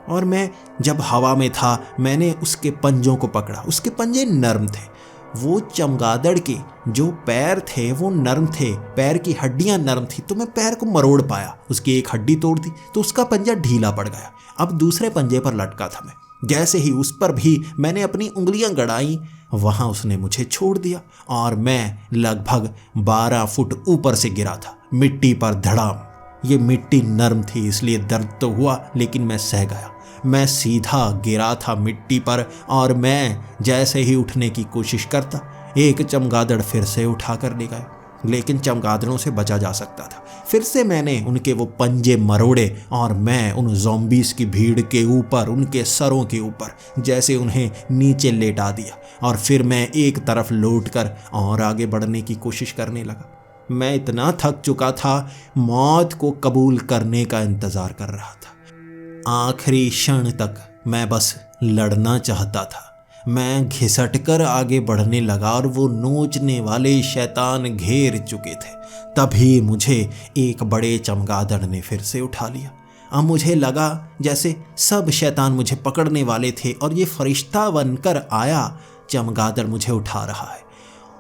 और मैं जब हवा में था मैंने उसके पंजों को पकड़ा। उसके पंजे नर्म थे। वो चमगादड़ के जो पैर थे वो नर्म थे, पैर की हड्डियां नर्म थी, तो मैं पैर को मरोड़ पाया। उसकी एक हड्डी तोड़ दी तो उसका पंजा ढीला पड़ गया। अब दूसरे पंजे पर लटका था मैं। जैसे ही उस पर भी मैंने अपनी उंगलियां गड़ाई, वहां उसने मुझे छोड़ दिया और मैं लगभग 12 फुट ऊपर से गिरा था, मिट्टी पर धड़ाम। ये मिट्टी नर्म थी इसलिए दर्द तो हुआ, लेकिन मैं सह गया। मैं सीधा गिरा था मिट्टी पर और मैं जैसे ही उठने की कोशिश करता, एक चमगादड़ फिर से उठा कर ले गए। लेकिन चमगादड़ों से बचा जा सकता था। फिर से मैंने उनके वो पंजे मरोड़े और मैं उन ज़ॉम्बीज़ की भीड़ के ऊपर, उनके सरों के ऊपर जैसे उन्हें नीचे लेटा दिया और फिर मैं एक तरफ लौटकर और आगे बढ़ने की कोशिश करने लगा। मैं इतना थक चुका था, मौत को कबूल करने का इंतज़ार कर रहा था। आखिरी क्षण तक मैं बस लड़ना चाहता था। मैं घिसटकर आगे बढ़ने लगा और वो नोचने वाले शैतान घेर चुके थे। तभी मुझे एक बड़े चमगादड़ ने फिर से उठा लिया। अब मुझे लगा जैसे सब शैतान मुझे पकड़ने वाले थे और ये फरिश्ता बनकर आया चमगादड़ मुझे उठा रहा है।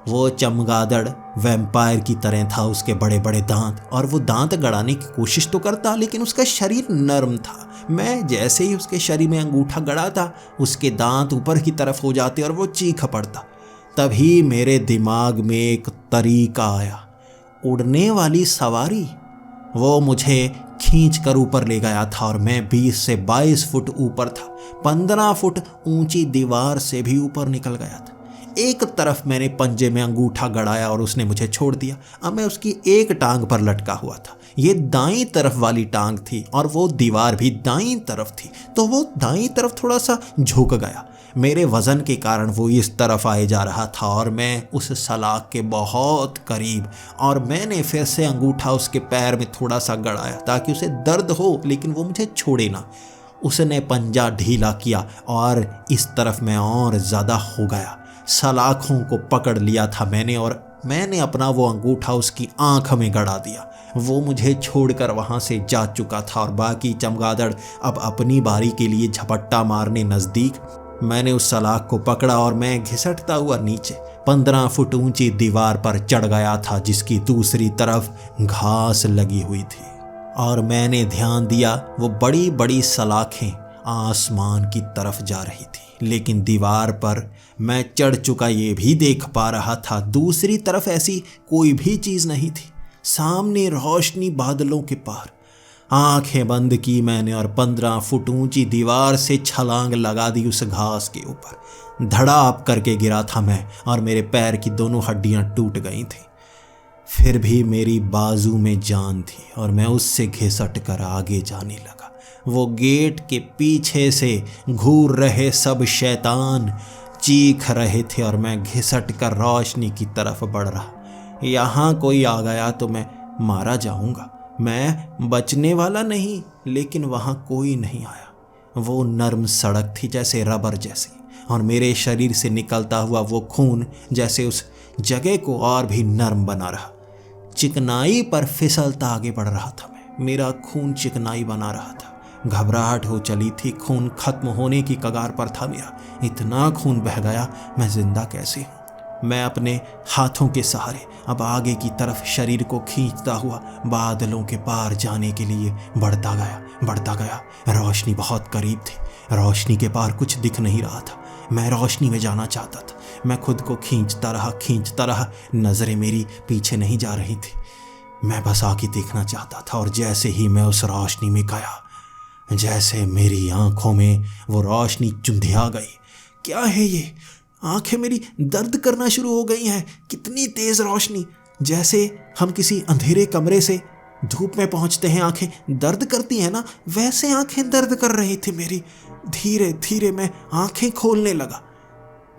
वो चमगादड़ वैम्पायर की तरह था, उसके बड़े बड़े दांत, और वो दांत गड़ाने की कोशिश तो करता लेकिन उसका शरीर नर्म था। मैं जैसे ही उसके शरीर में अंगूठा गड़ाता उसके दांत ऊपर की तरफ हो जाते और वो चीख पड़ता। तभी मेरे दिमाग में एक तरीका आया, उड़ने वाली सवारी। वो मुझे खींच कर ऊपर ले गया था और मैं 20 से 22 फुट ऊपर था। 15 फुट ऊंची दीवार से भी ऊपर निकल गया था। एक तरफ मैंने पंजे में अंगूठा गड़ाया और उसने मुझे छोड़ दिया। अब मैं उसकी एक टांग पर लटका हुआ था। ये दाईं तरफ वाली टांग थी और वो दीवार भी दाईं तरफ थी, तो वो दाईं तरफ थोड़ा सा झुक गया। मेरे वजन के कारण वो इस तरफ आए जा रहा था और मैं उस सलाख के बहुत करीब, और मैंने फिर से अंगूठा उसके पैर में थोड़ा सा गड़ाया ताकि उसे दर्द हो लेकिन वो मुझे छोड़े ना। उसने पंजा ढीला किया और इस तरफ मैं और ज़्यादा हो गया। सलाखों को पकड़ लिया था मैंने और मैंने अपना वो अंगूठा उसकी आंख में गड़ा दिया। वो मुझे छोड़कर वहाँ से जा चुका था और बाकी चमगादड़ अब अपनी बारी के लिए झपट्टा मारने नज़दीक। मैंने उस सलाख को पकड़ा और मैं घिसटता हुआ नीचे 15 फुट ऊंची दीवार पर चढ़ गया था जिसकी दूसरी तरफ घास लगी हुई थी। और मैंने ध्यान दिया वो बड़ी बड़ी सलाखें आसमान की तरफ जा रही थी, लेकिन दीवार पर मैं चढ़ चुका ये भी देख पा रहा था दूसरी तरफ ऐसी कोई भी चीज़ नहीं थी। सामने रोशनी बादलों के पार। आंखें बंद की मैंने और 15 फुट ऊंची दीवार से छलांग लगा दी उस घास के ऊपर। धड़ाप करके गिरा था मैं और मेरे पैर की दोनों हड्डियां टूट गई थी। फिर भी मेरी बाजू में जान थी और मैं उससे घिसट कर आगे जाने लगा। वो गेट के पीछे से घूर रहे सब शैतान चीख रहे थे और मैं घिसट कर रोशनी की तरफ बढ़ रहा। यहाँ कोई आ गया तो मैं मारा जाऊंगा। मैं बचने वाला नहीं, लेकिन वहाँ कोई नहीं आया। वो नर्म सड़क थी जैसे रबर जैसी, और मेरे शरीर से निकलता हुआ वो खून जैसे उस जगह को और भी नर्म बना रहा। चिकनाई पर फिसलता आगे बढ़ रहा था मैं। मेरा खून चिकनाई बना रहा था। घबराहट हो चली थी, खून खत्म होने की कगार पर था मेरा। इतना खून बह गया, मैं जिंदा कैसे हूँ? मैं अपने हाथों के सहारे अब आगे की तरफ शरीर को खींचता हुआ बादलों के पार जाने के लिए बढ़ता गया। रोशनी बहुत करीब थी। रोशनी के पार कुछ दिख नहीं रहा था। मैं रोशनी में जाना चाहता था। मैं खुद को खींचता रहा। नजरें मेरी पीछे नहीं जा रही थी। मैं बस आगे देखना चाहता था। और जैसे ही मैं उस रोशनी में गया, जैसे मेरी आंखों में वो रोशनी चुंधिया गई। क्या है ये? आंखें मेरी दर्द करना शुरू हो गई हैं। कितनी तेज रोशनी! जैसे हम किसी अंधेरे कमरे से धूप में पहुंचते हैं, आंखें दर्द करती हैं ना, वैसे आंखें दर्द कर रही थी मेरी। धीरे धीरे मैं आंखें खोलने लगा।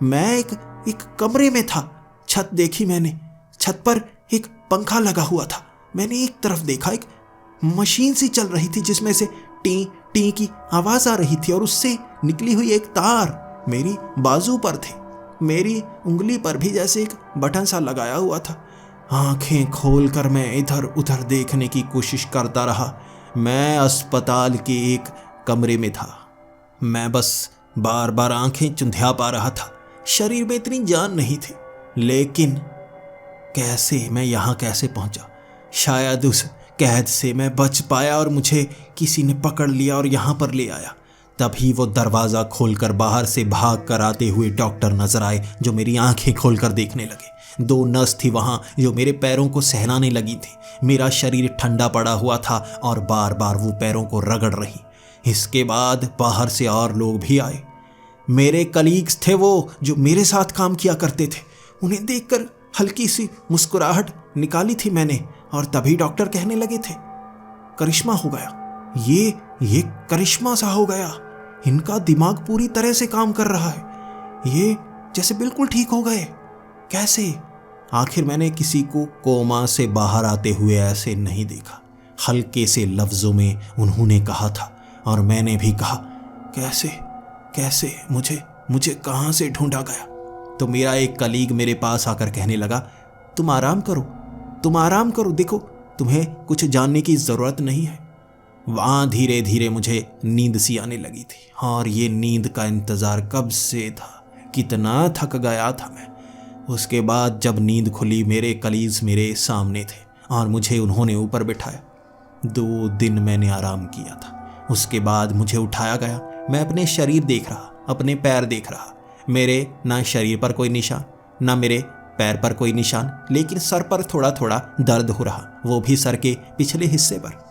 मैं एक कमरे में था। छत देखी मैंने। छत पर एक पंखा लगा हुआ था। मैंने एक तरफ देखा, एक मशीन सी चल रही थी जिसमें से टी टी की आवाज आ रही थी और उससे निकली हुई एक तार मेरी बाजू पर थी। मेरी उंगली पर भी जैसे एक बटन सा लगाया हुआ था। आंखें खोलकर मैं इधर उधर देखने की कोशिश करता रहा। मैं अस्पताल के एक कमरे में था। मैं बस बार बार आंखें चुंधिया पा रहा था। शरीर में इतनी जान नहीं थी। लेकिन मैं यहाँ कैसे पहुंचा? शायद उस कैद से मैं बच पाया और मुझे किसी ने पकड़ लिया और यहाँ पर ले आया। तभी वो दरवाज़ा खोलकर बाहर से भाग कर आते हुए डॉक्टर नजर आए, जो मेरी आंखें खोलकर देखने लगे। 2 नर्स थी वहाँ जो मेरे पैरों को सहलाने लगी थी। मेरा शरीर ठंडा पड़ा हुआ था और बार बार वो पैरों को रगड़ रही। इसके बाद बाहर से और लोग भी आए। मेरे कलीग्स थे वो जो मेरे साथ काम किया करते थे। उन्हें देखकर हल्की सी मुस्कुराहट निकाली थी मैंने। और तभी डॉक्टर कहने लगे थे, करिश्मा हो गया। ये करिश्मा सा हो गया। इनका दिमाग पूरी तरह से काम कर रहा है। ये जैसे बिल्कुल ठीक हो गए। कैसे? आखिर मैंने किसी को कोमा से बाहर आते हुए ऐसे नहीं देखा। हल्के से लफ्जों में उन्होंने कहा था और मैंने भी कहा, कैसे मुझे कहाँ से ढूंढा गया? तो मेरा एक कलीग मेरे पास आकर कहने लगा, तुम आराम करो, देखो तुम्हें कुछ जानने की ज़रूरत नहीं है। वहाँ धीरे धीरे मुझे नींद सी आने लगी थी। और ये नींद का इंतज़ार कब से था, कितना थक गया था मैं। उसके बाद जब नींद खुली, मेरे कलीग्स मेरे सामने थे और मुझे उन्होंने ऊपर बिठाया। 2 दिन मैंने आराम किया था। उसके बाद मुझे उठाया गया। मैं अपने शरीर देख रहा, अपने पैर देख रहा। मेरे ना शरीर पर कोई निशान, ना मेरे पैर पर कोई निशान, लेकिन सर पर थोड़ा थोड़ा दर्द हो रहा, वो भी सर के पिछले हिस्से पर।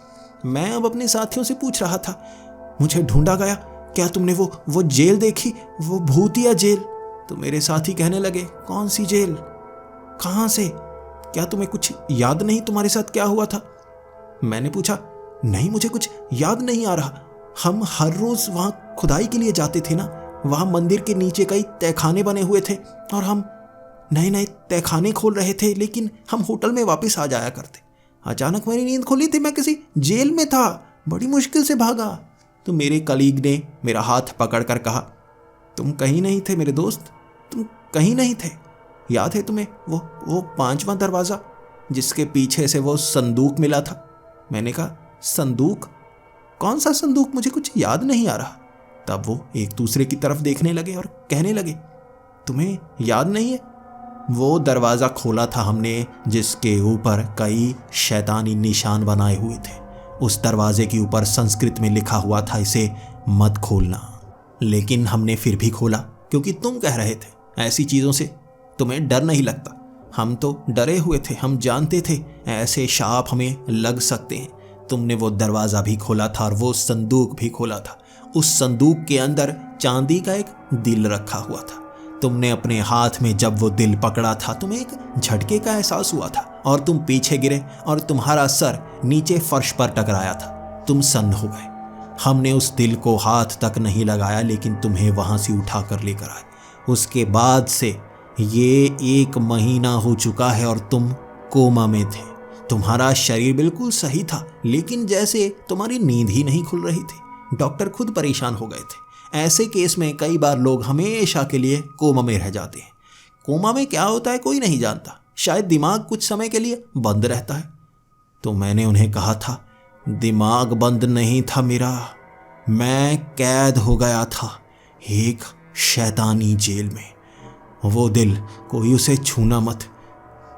मैं अब अपने साथियों से पूछ रहा था, मुझे ढूंढा गया, क्या तुमने वो जेल देखी, वो भूतिया जेल? तो मेरे साथी कहने लगे, कौन सी जेल? कहाँ से? क्या तुम्हें कुछ याद नहीं तुम्हारे साथ क्या हुआ था? मैंने पूछा, नहीं मुझे कुछ याद नहीं आ रहा। हम हर रोज वहाँ खुदाई के लिए जाते थे ना। वहाँ मंदिर के नीचे कई तहखाने बने हुए थे और हम नए नए तहखाने खोल रहे थे, लेकिन हम होटल में वापस आ जाया करते। अचानक मेरी नींद खुली थी, मैं किसी जेल में था, बड़ी मुश्किल से भागा। तो मेरे कलीग ने मेरा हाथ पकड़कर कहा, तुम कहीं नहीं थे मेरे दोस्त, तुम कहीं नहीं थे। याद है तुम्हें वो 5वां दरवाज़ा जिसके पीछे से वो संदूक मिला था? मैंने कहा, संदूक? कौन सा संदूक? मुझे कुछ याद नहीं आ रहा। तब वो एक दूसरे की तरफ देखने लगे और कहने लगे, तुम्हें याद नहीं है? वो दरवाज़ा खोला था हमने जिसके ऊपर कई शैतानी निशान बनाए हुए थे। उस दरवाजे के ऊपर संस्कृत में लिखा हुआ था, इसे मत खोलना। लेकिन हमने फिर भी खोला क्योंकि तुम कह रहे थे ऐसी चीज़ों से तुम्हें डर नहीं लगता। हम तो डरे हुए थे, हम जानते थे ऐसे शाप हमें लग सकते हैं। तुमने वो दरवाज़ा भी खोला था और वो संदूक भी खोला था। उस संदूक के अंदर चांदी का एक दिल रखा हुआ था। तुमने अपने हाथ में जब वो दिल पकड़ा था, तुम्हें एक झटके का एहसास हुआ था और तुम पीछे गिरे और तुम्हारा सर नीचे फर्श पर टकराया था। तुम सन्न हो गए। हमने उस दिल को हाथ तक नहीं लगाया, लेकिन तुम्हें वहां से उठा कर लेकर आए। उसके बाद से ये 1 महीना हो चुका है और तुम कोमा में थे। तुम्हारा शरीर बिल्कुल सही था, लेकिन जैसे तुम्हारी नींद ही नहीं खुल रही थी। डॉक्टर खुद परेशान हो गए थे। ऐसे केस में कई बार लोग हमेशा के लिए कोमा में रह जाते हैं। कोमा में क्या होता है कोई नहीं जानता, शायद दिमाग कुछ समय के लिए बंद रहता है। तो मैंने उन्हें कहा था, दिमाग बंद नहीं था मेरा, मैं कैद हो गया था एक शैतानी जेल में। वो दिल, कोई उसे छूना मत,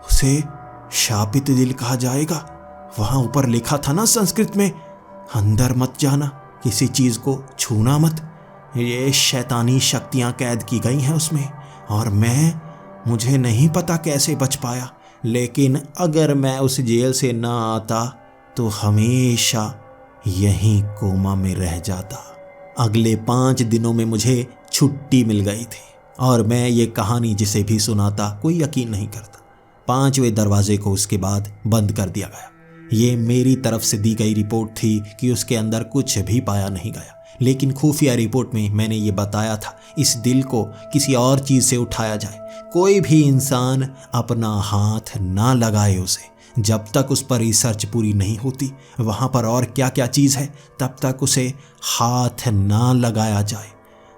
उसे शापित दिल कहा जाएगा। वहां ऊपर लिखा था ना संस्कृत में, अंदर मत जाना, किसी चीज को छूना मत। ये शैतानी शक्तियां कैद की गई हैं उसमें, और मुझे नहीं पता कैसे बच पाया, लेकिन अगर मैं उस जेल से ना आता तो हमेशा यहीं कोमा में रह जाता। अगले 5 दिनों में मुझे छुट्टी मिल गई थी, और मैं ये कहानी जिसे भी सुनाता कोई यकीन नहीं करता। 5वें दरवाजे को उसके बाद बंद कर दिया गया। ये मेरी तरफ से दी गई रिपोर्ट थी कि उसके अंदर कुछ भी पाया नहीं गया, लेकिन खुफिया रिपोर्ट में मैंने ये बताया था इस दिल को किसी और चीज़ से उठाया जाए। कोई भी इंसान अपना हाथ ना लगाए उसे, जब तक उस पर रिसर्च पूरी नहीं होती वहाँ पर और क्या क्या चीज़ है तब तक उसे हाथ ना लगाया जाए।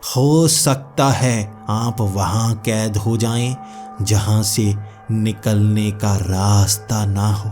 हो सकता है आप वहाँ कैद हो जाएं जहाँ से निकलने का रास्ता ना हो।